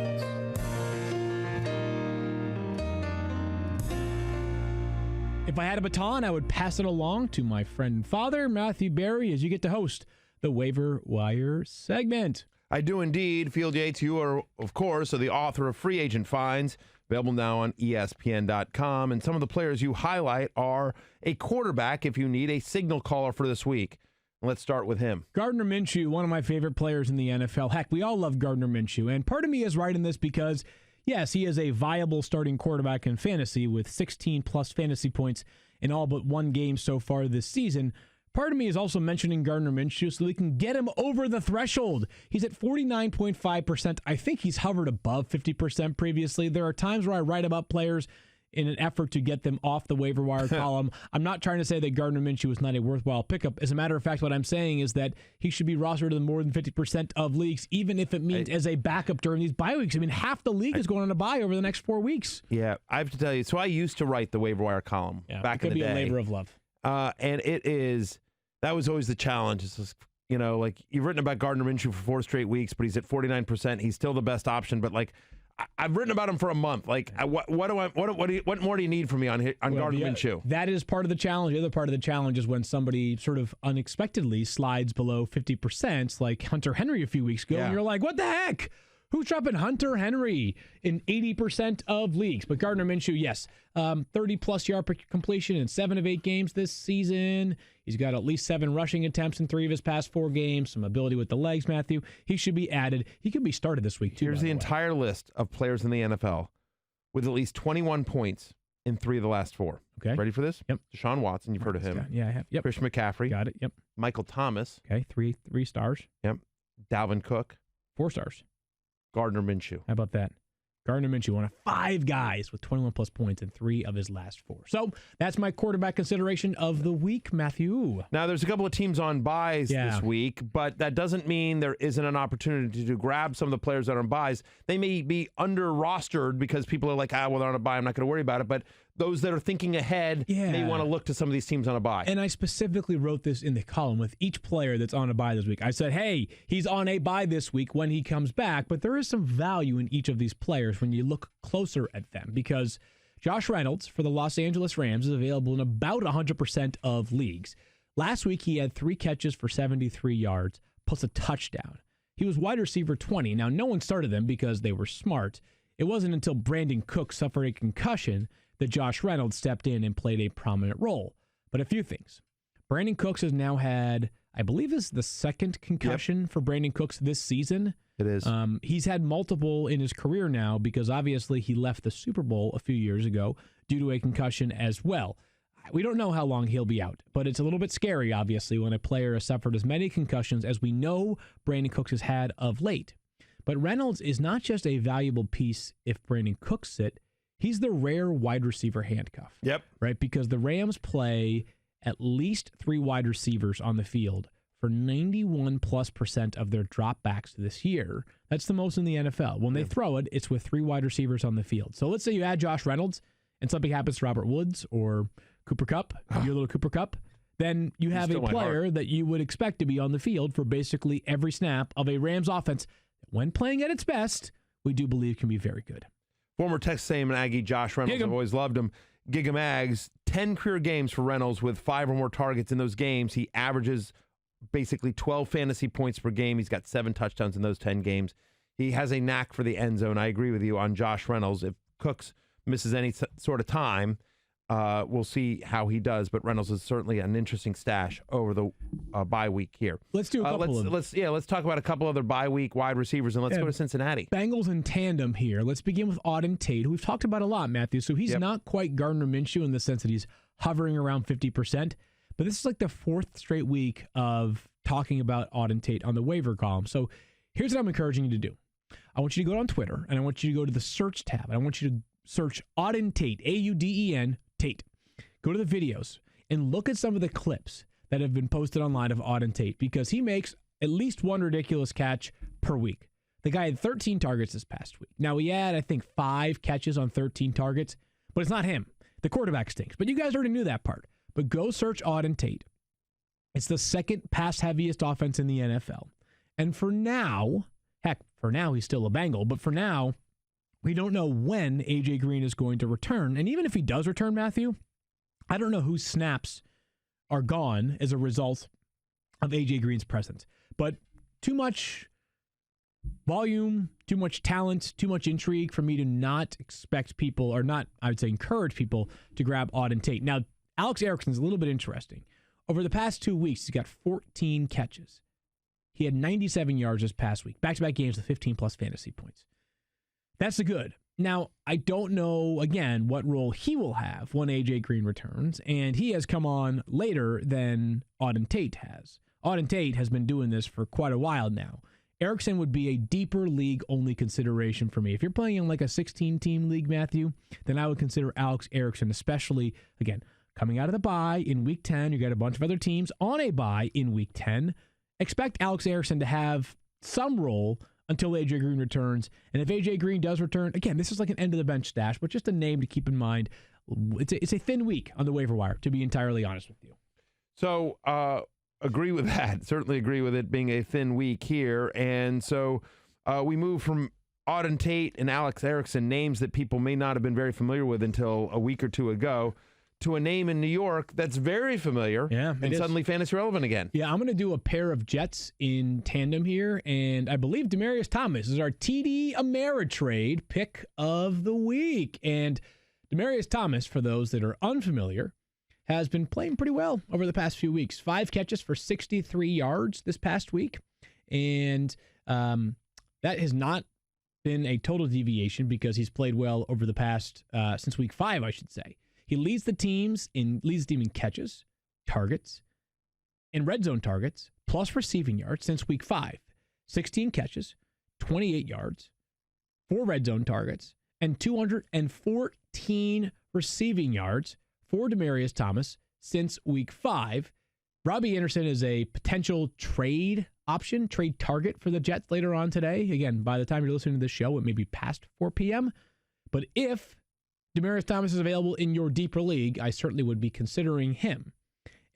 If I had a baton, I would pass it along to my friend and father, Matthew Berry, as you get to host the Waiver Wire segment. I do indeed. Field Yates, you are, of course, the author of Free Agent Finds, available now on ESPN.com. And some of the players you highlight are a quarterback if you need a signal caller for this week. Let's start with him. Gardner Minshew, one of my favorite players in the NFL. Heck, we all love Gardner Minshew. And part of me is right in this because, yes, he is a viable starting quarterback in fantasy with 16-plus fantasy points in all but one game so far this season. Part of me is also mentioning Gardner Minshew so we can get him over the threshold. He's at 49.5%. I think he's hovered above 50% previously. There are times where I write about players in an effort to get them off the waiver wire column. I'm not trying to say that Gardner Minshew is not a worthwhile pickup. As a matter of fact, what I'm saying is that he should be rostered in more than 50% of leagues, even if it means as a backup during these bye weeks. I mean, half the league is going on a bye over the next 4 weeks. Yeah, I have to tell you. So I used to write the waiver wire column back in the day. It could be a labor of love. And that was always the challenge. It's just, you've written about Gardner Minshew for 4 straight weeks, but he's at 49%. He's still the best option, but I've written about him for a month. What more do you need from me on Gardner Minshew? That is part of the challenge. The other part of the challenge is when somebody sort of unexpectedly slides below 50%, like Hunter Henry a few weeks ago, and you're like, what the heck? Who's dropping Hunter Henry in 80% of leagues? But Gardner Minshew, yes, 30-plus yard per completion in 7 of 8 games this season. He's got at least 7 rushing attempts in 3 of his past 4 games. Some ability with the legs, Matthew. He should be added. He could be started this week, too. Here's the entire list of players in the NFL with at least 21 points in 3 of the last 4. Okay. Ready for this? Yep. Deshaun Watson, you've heard of him. Yeah, I have. Yep. Christian McCaffrey. Got it. Yep. Michael Thomas. Okay, 3 stars. Yep. Dalvin Cook. 4 stars. Gardner Minshew. How about that? Gardner Minshew, one of 5 guys with 21-plus points in 3 of his last 4. So that's my quarterback consideration of the week, Matthew. Now, there's a couple of teams on buys this week, but that doesn't mean there isn't an opportunity to grab some of the players that are on buys. They may be under-rostered because people are like, they're on a buy, I'm not going to worry about it. But those that are thinking ahead may want to look to some of these teams on a buy. And I specifically wrote this in the column with each player that's on a buy this week. I said, hey, he's on a buy this week when he comes back, but there is some value in each of these players when you look closer at them, because Josh Reynolds for the Los Angeles Rams is available in about 100% of leagues. Last week, he had 3 catches for 73 yards plus a touchdown. He was wide receiver 20. Now, no one started them because they were smart. It wasn't until Brandon Cook suffered a concussion that Josh Reynolds stepped in and played a prominent role. But a few things. Brandon Cooks has now had, I believe this is the 2nd concussion for Brandon Cooks this season. It is. He's had multiple in his career now because obviously he left the Super Bowl a few years ago due to a concussion as well. We don't know how long he'll be out, but it's a little bit scary, obviously, when a player has suffered as many concussions as we know Brandon Cooks has had of late. But Reynolds is not just a valuable piece if Brandon Cooks sit. He's the rare wide receiver handcuff. Yep. Right? Because the Rams play at least 3 wide receivers on the field for 91+% of their dropbacks this year. That's the most in the NFL. When they throw it, it's with 3 wide receivers on the field. So let's say you add Josh Reynolds and something happens to Robert Woods or Cooper Kupp, your little Cooper Kupp, then you have a player that you would expect to be on the field for basically every snap of a Rams offense. When playing at its best, we do believe can be very good. Former Texas A&M Aggie Josh Reynolds, I've always loved him. Gig 'em Ags, 10 career games for Reynolds with 5 or more targets in those games. He averages basically 12 fantasy points per game. He's got 7 touchdowns in those 10 games. He has a knack for the end zone. I agree with you on Josh Reynolds. If Cooks misses any sort of time, we'll see how he does. But Reynolds is certainly an interesting stash over the bye week here. Let's do a couple let's talk about a couple other bye week wide receivers, and let's go to Cincinnati. Bengals in tandem here. Let's begin with Auden Tate, who we've talked about a lot, Matthew. So he's not quite Gardner Minshew in the sense that he's hovering around 50%. But this is like the 4th straight week of talking about Auden Tate on the waiver column. So here's what I'm encouraging you to do. I want you to go on Twitter, and I want you to go to the search tab. And I want you to search Auden Tate, Auden Tate. Go to the videos and look at some of the clips that have been posted online of Auden Tate, because he makes at least one ridiculous catch per week. The guy had 13 targets this past week. Now, he had, I think, 5 catches on 13 targets, but it's not him. The quarterback stinks. But you guys already knew that part. But go search Auden Tate. It's the 2nd pass-heaviest offense in the NFL. And for now, he's still a Bengal, but for now, we don't know when A.J. Green is going to return. And even if he does return, Matthew, I don't know whose snaps are gone as a result of A.J. Green's presence. But too much volume, too much talent, too much intrigue for me to not expect people, or not, I would say, encourage people to grab Auden Tate. Now, Alex Erickson is a little bit interesting. Over the past 2 weeks, he's got 14 catches. He had 97 yards this past week. Back-to-back games with 15-plus fantasy points. That's the good. Now, I don't know, again, what role he will have when A.J. Green returns, and he has come on later than Auden Tate has. Auden Tate has been doing this for quite a while now. Erickson would be a deeper league-only consideration for me. If you're playing in like a 16-team league, Matthew, then I would consider Alex Erickson, especially, again, coming out of the bye in Week 10. You got a bunch of other teams on a bye in Week 10. Expect Alex Erickson to have some role until A.J. Green returns. And if A.J. Green does return, again, this is like an end-of-the-bench stash, but just a name to keep in mind. It's a thin week on the waiver wire, to be entirely honest with you. So, agree with that. Certainly agree with it being a thin week here. And so we move from Auden Tate and Alex Erickson, names that people may not have been very familiar with until a week or two ago, to a name in New York that's very familiar and suddenly fantasy relevant again. Yeah, I'm going to do a pair of Jets in tandem here, and I believe Demaryius Thomas is our TD Ameritrade pick of the week. And Demaryius Thomas, for those that are unfamiliar, has been playing pretty well over the past few weeks. 5 catches for 63 yards this past week, and that has not been a total deviation because he's played well over the past, since week 5, I should say. He leads the team in catches, targets, and red zone targets, plus receiving yards since week 5. 16 catches, 28 yards, 4 red zone targets, and 214 receiving yards for Demaryius Thomas since week 5. Robbie Anderson is a potential trade option, trade target for the Jets later on today. Again, by the time you're listening to this show, it may be past 4 p.m. But if Demaryius Thomas is available in your deeper league, I certainly would be considering him.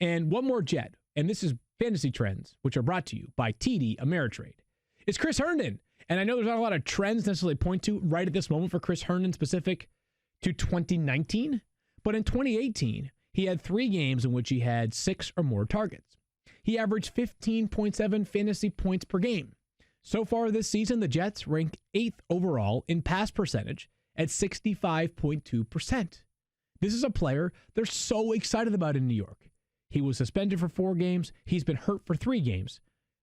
And one more Jet, and this is Fantasy Trends, which are brought to you by TD Ameritrade. It's Chris Herndon. And I know there's not a lot of trends necessarily point to right at this moment for Chris Herndon specific to 2019, but in 2018, he had 3 games in which he had 6 or more targets. He averaged 15.7 fantasy points per game. So far this season, the Jets rank 8th overall in pass percentage at 65.2%. This is a player they're so excited about in New York. He was suspended for 4 games. He's been hurt for 3 games.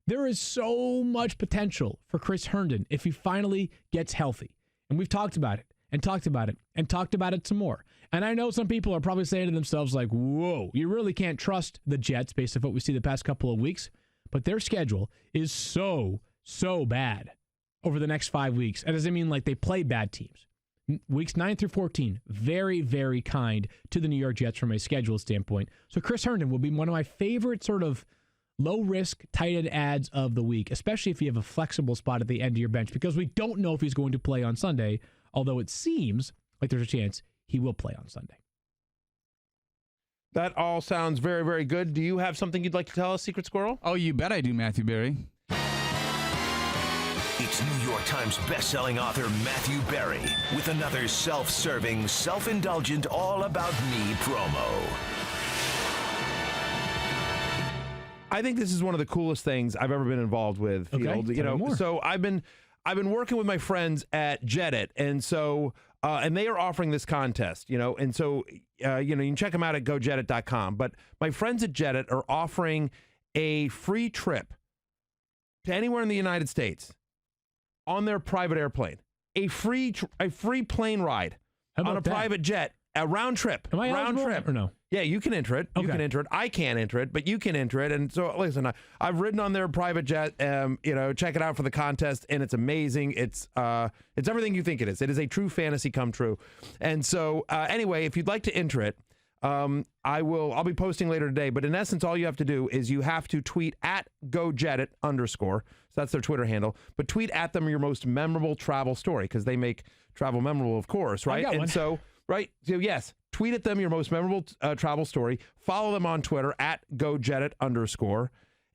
There is so much potential for Chris Herndon if he finally gets healthy. And we've talked about it and talked about it and talked about it some more. And I know some people are probably saying to themselves like, whoa, you really can't trust the Jets based on what we see the past couple of weeks. But their schedule is so bad over the next 5 weeks. And doesn't mean like they play bad teams. Weeks 9 through 14, very, very kind to the New York Jets from a schedule standpoint. So Chris Herndon will be one of my favorite sort of low-risk tight end ads of the week, especially if you have a flexible spot at the end of your bench, because we don't know if he's going to play on Sunday, although it seems like there's a chance he will play on Sunday. That all sounds very, very good. Do you have something you'd like to tell us, Secret Squirrel? Oh, you bet I do, Matthew Berry. It's New York Times bestselling author Matthew Berry with another self-serving, self-indulgent, all-about-me promo. I think this is one of the coolest things I've ever been involved with. Field. Okay, tell me more. So I've been working with my friends at Jedit, and so and they are offering this contest, and so you can check them out at gojedit.com. But my friends at Jedit are offering a free trip to anywhere in the United States on their private airplane, a free plane ride on a private jet, a round trip. Am I round eligible trip or no? Yeah, you can enter it. You Okay. can enter it. I can't enter it, but you can enter it. And so, listen, I've ridden on their private jet. Check it out for the contest, and it's amazing. It's everything you think it is. It is a true fantasy come true. And so, anyway, if you'd like to enter it, I'll be posting later today. But in essence, all you have to do is you have to tweet at GoJetit_. So that's their Twitter handle. But tweet at them your most memorable travel story, because they make travel memorable, of course, right? got one. So yes, tweet at them your most memorable travel story. Follow them on Twitter at GoJetit_,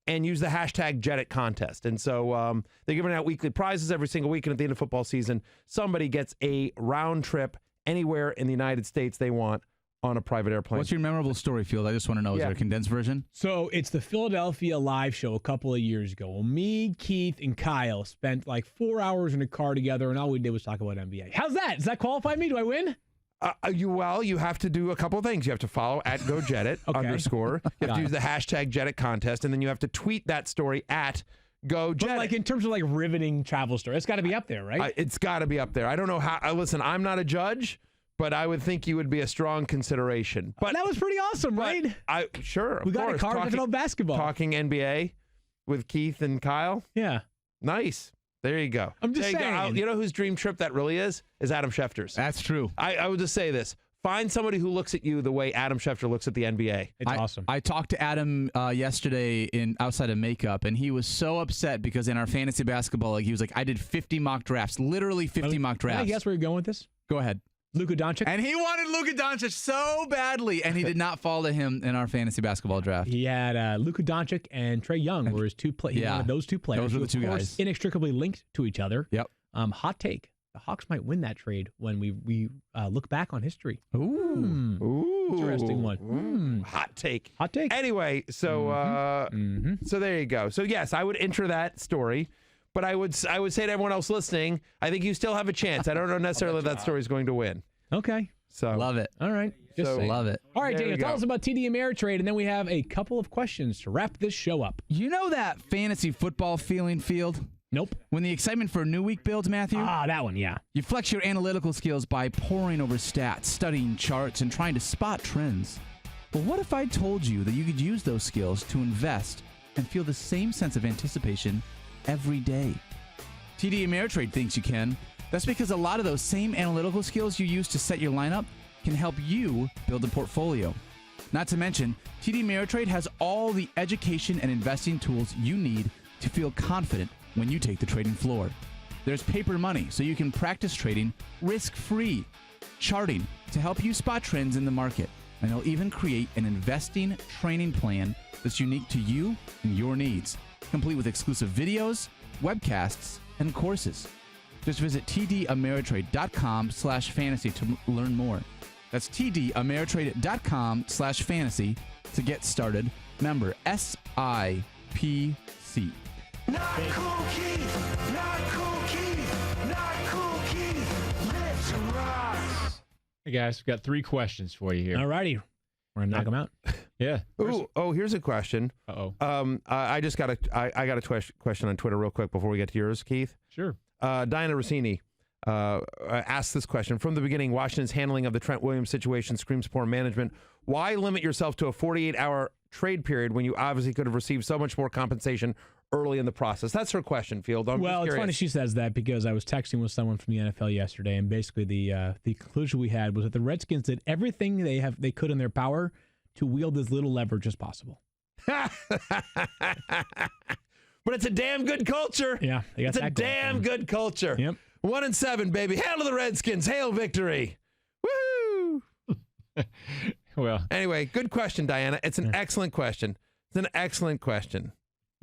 and use the hashtag Jedit contest. And so they're giving out weekly prizes every single week. And at the end of football season, somebody gets a round trip anywhere in the United States they want on a private airplane. What's your memorable story, Field? I just want to know. Is there a condensed version? So it's the Philadelphia live show a couple of years ago. Well, me, Keith, and Kyle spent like 4 hours in a car together, and all we did was talk about NBA. How's that? Does that qualify me? Do I win? You have to do a couple of things. You have to follow at GoJetit_. You have to use the hashtag Jedit contest, and then you have to tweet that story at GoJetit. But like in terms of like riveting travel story, it's got to be up there, right? It's got to be up there. I don't know how. Listen, I'm not a judge, but I would think you would be a strong consideration. But that was pretty awesome, right? Sure. We got a car talking about basketball. Talking NBA with Keith and Kyle. Yeah. Nice. There you go. I'm just saying. You know whose dream trip that really is? Is Adam Schefter's. That's true. I would just say this. Find somebody who looks at you the way Adam Schefter looks at the NBA. It's awesome. I talked to Adam yesterday outside of makeup, and he was so upset because in our fantasy basketball league, he was like, I did 50 mock drafts, literally 50 mock drafts. Can I guess where you're going with this? Go ahead. Luka Doncic. And he wanted Luka Doncic so badly, and he did not fall to him in our fantasy basketball draft. He had Luka Doncic and Trae Young were his two players. He wanted those two players. Those were the two guys. Inextricably linked to each other. Yep. Hot take. The Hawks might win that trade when we look back on history. Ooh. Interesting one. Hot take. Hot take. Anyway, so so there you go. So yes, I would enter that story, but I would say to everyone else listening, I think you still have a chance. I don't know necessarily that story is going to win. Okay. So love it. All right. Love it. All right, There Daniel, we tell go. us about TD Ameritrade, and then we have a couple of questions to wrap this show up. You know that fantasy football feeling, Field? Nope. When the excitement for a new week builds, Matthew? That one, yeah. You flex your analytical skills by poring over stats, studying charts, and trying to spot trends. But what if I told you that you could use those skills to invest and feel the same sense of anticipation every day? TD Ameritrade thinks you can. That's because a lot of those same analytical skills you use to set your lineup can help you build a portfolio. Not to mention, TD Ameritrade has all the education and investing tools you need to feel confident when you take the trading floor. There's paper money, so you can practice trading risk-free, charting to help you spot trends in the market, and they'll even create an investing training plan that's unique to you and your needs, complete with exclusive videos, webcasts, and courses. Just visit tdameritrade.com/fantasy to learn more. That's tdameritrade.com/fantasy to get started. Member SIPC. Not cool Keith, not cool Keith, not cool Keith, lift some rocks. Hey guys, we've got 3 questions for you here. All righty. We're going to knock them out. Yeah. Here's a question. I just got I got a question on Twitter real quick before we get to yours, Keith. Sure. Diana Rossini asked this question. From the beginning, Washington's handling of the Trent Williams situation screams poor management. Why limit yourself to a 48-hour trade period when you obviously could have received so much more compensation early in the process? That's her question, Field. Well, it's funny she says that because I was texting with someone from the NFL yesterday, and basically the conclusion we had was that the Redskins did everything they could in their power to wield as little leverage as possible. But it's a damn good culture. Yeah, it's a damn good culture. Yep. 1-7, baby. Hail to the Redskins. Hail victory. Woo! Well, anyway, good question, Diana. It's an excellent question. It's an excellent question.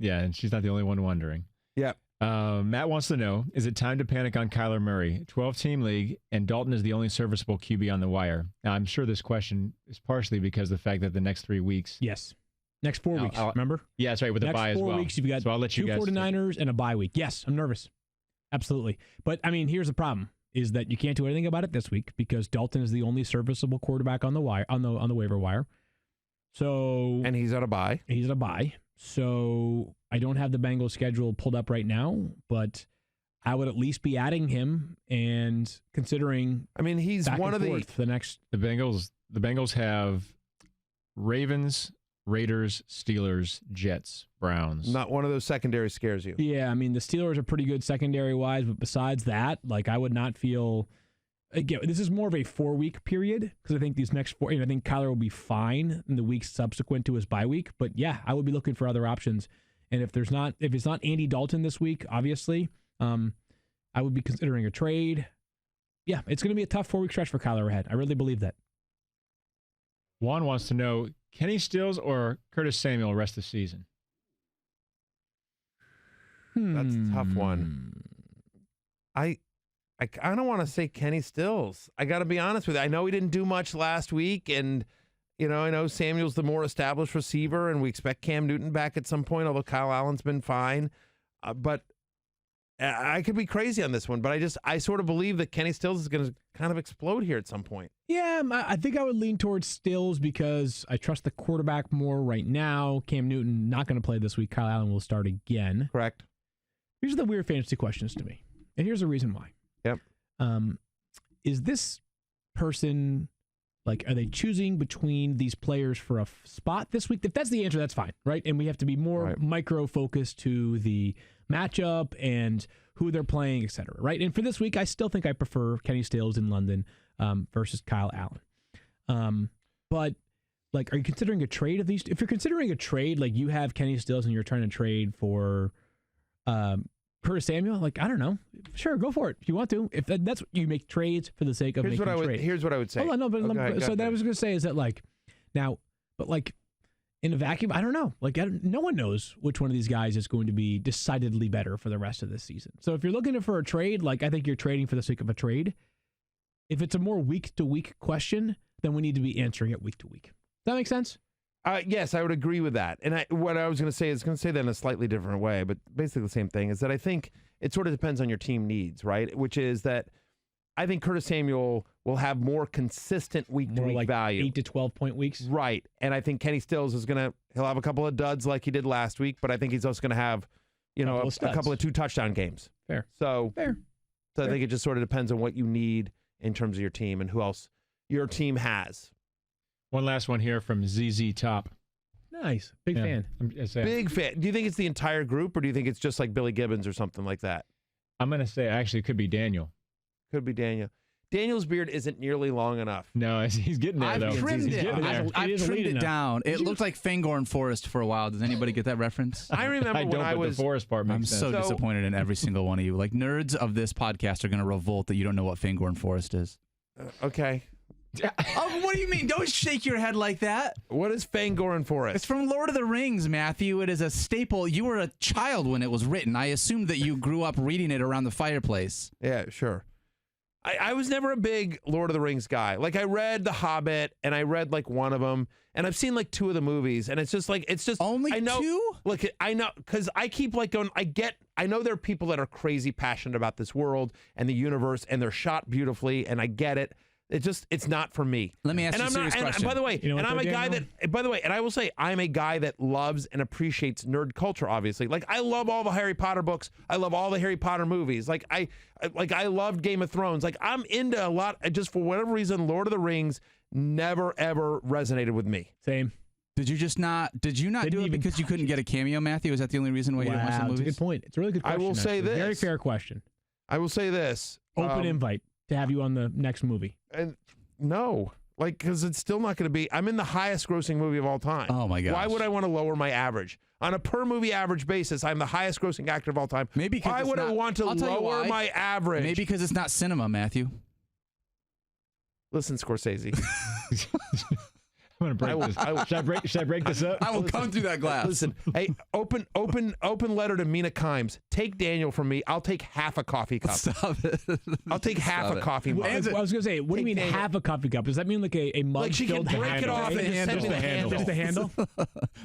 yeah, and she's not the only one wondering. Yep. Matt wants to know, is it time to panic on Kyler Murray? 12-team league, and Dalton is the only serviceable QB on the wire. Now, I'm sure this question is partially because of the fact that the next 3 weeks. Yes. Next 4 weeks, remember? Yeah, that's right, with the bye as well. Next 4 weeks, you've got so I'll let you 2 guys 49ers and a bye week. Yes, I'm nervous. Absolutely. But, I mean, here's the problem, is that you can't do anything about it this week because Dalton is the only serviceable quarterback on the wire on the waiver wire. So and he's on a bye. He's on a bye. So I don't have the Bengals schedule pulled up right now, but I would at least be adding him and considering. I mean, he's one of the next. The Bengals have Ravens, Raiders, Steelers, Jets, Browns. Not one of those secondary scares you. Yeah, I mean, the Steelers are pretty good secondary-wise, but besides that, like, I would not feel... Again, this is more of a 4-week period, because I think these next 4... I think Kyler will be fine in the weeks subsequent to his bye week, but yeah, I would be looking for other options. And if it's not Andy Dalton this week, obviously, I would be considering a trade. Yeah, it's going to be a tough 4-week stretch for Kyler ahead. I really believe that. Juan wants to know, Kenny Stills or Curtis Samuel rest of the season? That's a tough one. I kind of want to say Kenny Stills. I got to be honest with you. I know he didn't do much last week, and I know Samuel's the more established receiver, and we expect Cam Newton back at some point, although Kyle Allen's been fine. But I could be crazy on this one, but I sort of believe that Kenny Stills is going to kind of explode here at some point. Yeah, I think I would lean towards Stills because I trust the quarterback more right now. Cam Newton not going to play this week. Kyle Allen will start again. Correct. Here's the weird fantasy questions to me, and here's the reason why. Yep. Is this person, like, are they choosing between these players for a spot this week? If that's the answer, that's fine, right? And we have to be more micro-focused to the matchup and who they're playing, et cetera, right? And for this week, I still think I prefer Kenny Stills in London versus Kyle Allen. But, like, are you considering a trade of these? If you're considering a trade, like you have Kenny Stills and you're trying to trade for Curtis Samuel, like, I don't know. Sure, go for it if you want to. If that's what you make trades for the sake of making trades. Here's what I would say. Hold on, no, but that I was going to say is that, like, now, but like in a vacuum, I don't know. Like, no one knows which one of these guys is going to be decidedly better for the rest of this season. So if you're looking for a trade, like, I think you're trading for the sake of a trade. If it's a more week-to-week question, then we need to be answering it week to week. Does that make sense? Yes, I would agree with that. And what I was going to say is going to say that in a slightly different way, but basically the same thing, is that I think it sort of depends on your team needs, right? Which is that I think Curtis Samuel will have more consistent week-to-week value. 8 to 12-point weeks. Right. And I think Kenny Stills he'll have a couple of duds like he did last week, but I think he's also going to have, a couple of 2 touchdown games. Fair. So Fair. I think it just sort of depends on what you need in terms of your team and who else your team has. One last one here from ZZ Top. Nice. Big fan. Big fan. Do you think it's the entire group, or do you think it's just like Billy Gibbons or something like that? I'm going to say actually it could be Daniel. Could be Daniel. Daniel's beard isn't nearly long enough. No, he's getting there, though. I've trimmed it down. It looked like Fangorn Forest for a while. Does anybody get that reference? I remember the forest part makes sense. I'm so disappointed in every single one of you. Like, nerds of this podcast are going to revolt that you don't know what Fangorn Forest is. Okay. What do you mean? Don't shake your head like that. What is Fangorn Forest? It's from Lord of the Rings, Matthew. It is a staple. You were a child when it was written. I assumed that you grew up reading it around the fireplace. Yeah, sure. I was never a big Lord of the Rings guy. Like, I read The Hobbit, and I read, like, one of them, and I've seen, like, 2 of the movies, and it's just, like, Only 2? Look, I know, because I keep, like, going, I know there are people that are crazy passionate about this world and the universe, and they're shot beautifully, and I get it. It's not for me. Let me ask you a serious question. And by the way, I'm a guy and I will say, I'm a guy that loves and appreciates nerd culture, obviously. Like, I love all the Harry Potter books. I love all the Harry Potter movies. Like, I loved Game of Thrones. Like, I'm into a lot, just for whatever reason, Lord of the Rings never, ever resonated with me. Same. Did you not do it because you couldn't get a cameo, Matthew? Is that the only reason why you didn't watch the movies? That's a good point. It's a really good question. I will say this. Very fair question. I will say this. Open invite to have you on the next movie. And no, because it's still not going to be. I'm in the highest grossing movie of all time. Oh my gosh. Why would I want to lower my average? On a per movie average basis, I'm the highest grossing actor of all time. Maybe why would I want to lower my average? Maybe because it's not cinema, Matthew. Listen, Scorsese. I'm gonna break this. Should I break this up? I will come through that glass. Listen, hey, open letter to Mina Kimes. Take Daniel from me. I'll take half a coffee cup. Stop it. I'll take half a coffee mug. I was going to say, what do you mean half a coffee cup? Does that mean like a mug? Like she can break it off and just send me the handle. Just the handle?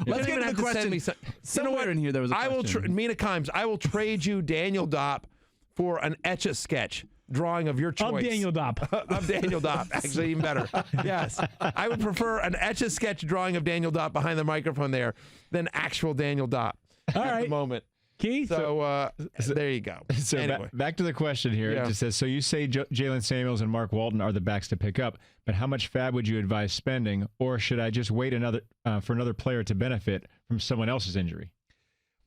Let's get to the question. Somewhere in here there was a question. Mina Kimes, I will trade you Daniel Dopp for an Etch-a-Sketch drawing of your choice. Of Daniel Dopp. Of Daniel Dopp. Actually, even better. Yes. I would prefer an Etch-a-Sketch drawing of Daniel Dopp behind the microphone there than actual Daniel Dopp All at right. the moment. Keith? So there you go. So anyway. back to the question here. Yeah. It just says, so you say Jalen Samuels and Mark Walton are the backs to pick up, but how much fab would you advise spending, or should I just wait for another player to benefit from someone else's injury?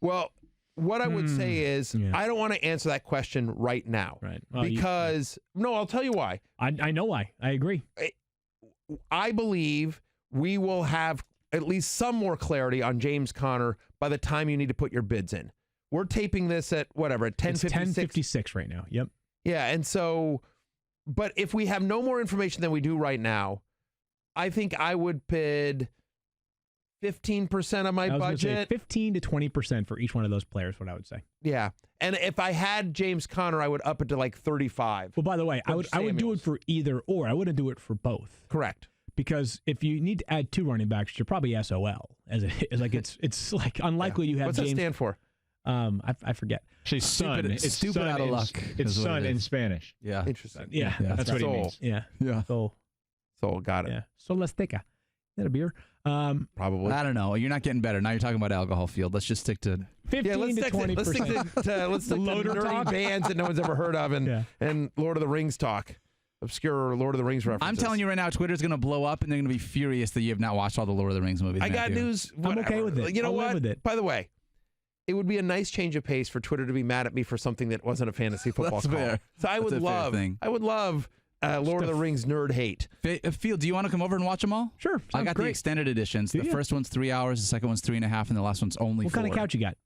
Well, what I would say is I don't want to answer that question right now. Right. Well, because, no, I'll tell you why. I know why. I agree. I believe we will have at least some more clarity on James Conner by the time you need to put your bids in. We're taping this at whatever, at 10:56. It's 10:56 right now. Yep. Yeah, and so, but if we have no more information than we do right now, I think I would bid 15% of my budget. 15 to 20% for each one of those players, what I would say. Yeah. And if I had James Conner, I would up it to like 35. Well, by the way, I would do it for either or. I wouldn't do it for both. Correct. Because if you need to add two running backs, you're probably SOL. As it is, like it's like unlikely you have. What's James. that stand for? I forget. She's son. It's stupid out of luck. It's son in Spanish. Yeah. Interesting. Yeah. That's what he means. Yeah. Yeah. So Got it. yeah. Sol Azteca. Is that a beer? Probably. I don't know. You're not getting better. Now you're talking about alcohol field. Let's just stick to 15 to 20%. Let's stick to nerdy bands that no one's ever heard of and Lord of the Rings talk. Obscure Lord of the Rings references. I'm telling you right now, Twitter's going to blow up, and they're going to be furious that you have not watched all the Lord of the Rings movies. I got news. I'm okay with it. You know I'll what? live with it. By the way, it would be a nice change of pace for Twitter to be mad at me for something that wasn't a fantasy football That's call. fair. So I would love Lord of the Rings nerd hate. Field, do you want to come over and watch them all? Sure. I got the extended editions. The first one's 3 hours, the second one's 3.5, and the last one's only 4. What kind of couch you got?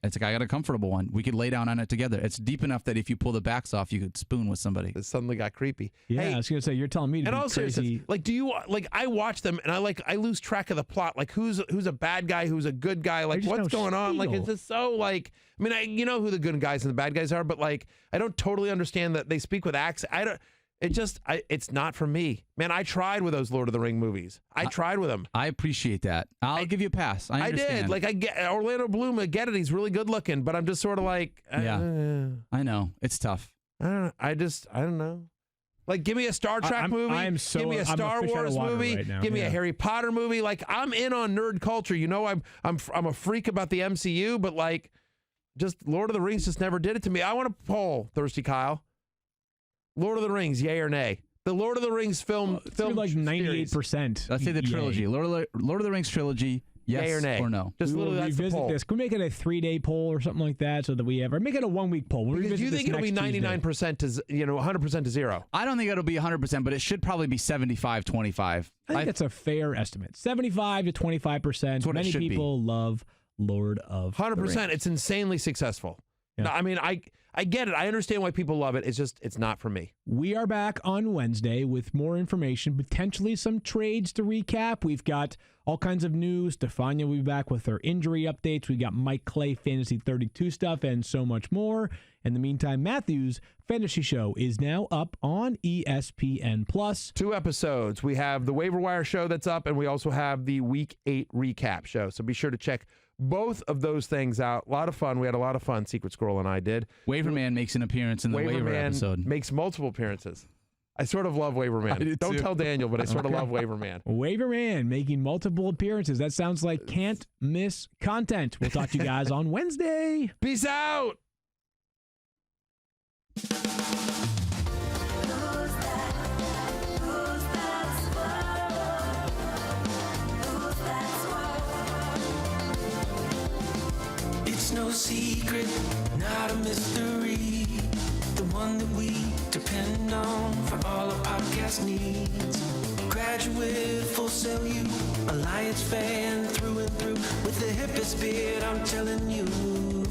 It's like I got a comfortable one. We could lay down on it together. It's deep enough that if you pull the backs off, you could spoon with somebody. It suddenly got creepy. Yeah, Hey, I was gonna say you're telling me to and be also, crazy. like, do you like? I watch them and I lose track of the plot. Like, who's a bad guy, who's a good guy? Like, just what's know going on? Like, Spiegel. it's just so like. I mean, you know who the good guys and the bad guys are, but like, I don't totally understand that they speak with accent. I don't. It's not for me, man. I tried with those Lord of the Ring movies. I tried with them. I appreciate that. I'll give you a pass. I understand. did. Like, I get Orlando Bloom. I get it. He's really good looking, but I'm just sort of like, Yeah. I know it's tough. I don't know. Like, give me a Star Trek movie. Give me a Star Wars movie. Right now. Give me a Harry Potter movie. Like, I'm in on nerd culture. You know, I'm a freak about the MCU, but like, just Lord of the Rings just never did it to me. I want to poll, Thirsty Kyle. Lord of the Rings, yay or nay? The Lord of the Rings film like 98%. Let's say the trilogy. Lord of the Rings trilogy. Yes yay or nay? Or no? Just We'll literally that's the revisit poll. this. Can we make it a 3-day poll or something like that so that we have, or make it a 1-week poll? We'll Because revisit you think this it'll be next Tuesday. 99% to 100% to 0. I don't think it'll be 100%, but it should probably be 75-25. I think that's a fair estimate. 75 to 25%. what it Many should be. people love Lord of the 100%. Rings. It's insanely successful. Yeah. No, I mean, I get it. I understand why people love it. It's not for me. We are back on Wednesday with more information, potentially some trades to recap. We've got all kinds of news. Stefania will be back with her injury updates. We got Mike Clay Fantasy 32 stuff and so much more. In the meantime, Matthew's Fantasy Show is now up on ESPN+. 2 episodes. We have the Waiver Wire show that's up, and we also have the Week 8 recap show. So be sure to check both of those things out. A lot of fun. We had a lot of fun, Secret Squirrel and I did. Waiver Man makes an appearance in the Waiver Man episode. makes multiple appearances. I sort of love Waiver Man. I do Don't too. tell Daniel, but I sort of love Waiver Man. Waiver Man making multiple appearances. That sounds like can't miss content. We'll talk to you guys on Wednesday. Peace out. Who's that squirrel? Who's that squirrel? It's no secret, not a mystery. The one that we depend on for all our podcast needs. Graduate, Full Sail U, Alliance fan through and through. With the hippest beard, I'm telling you.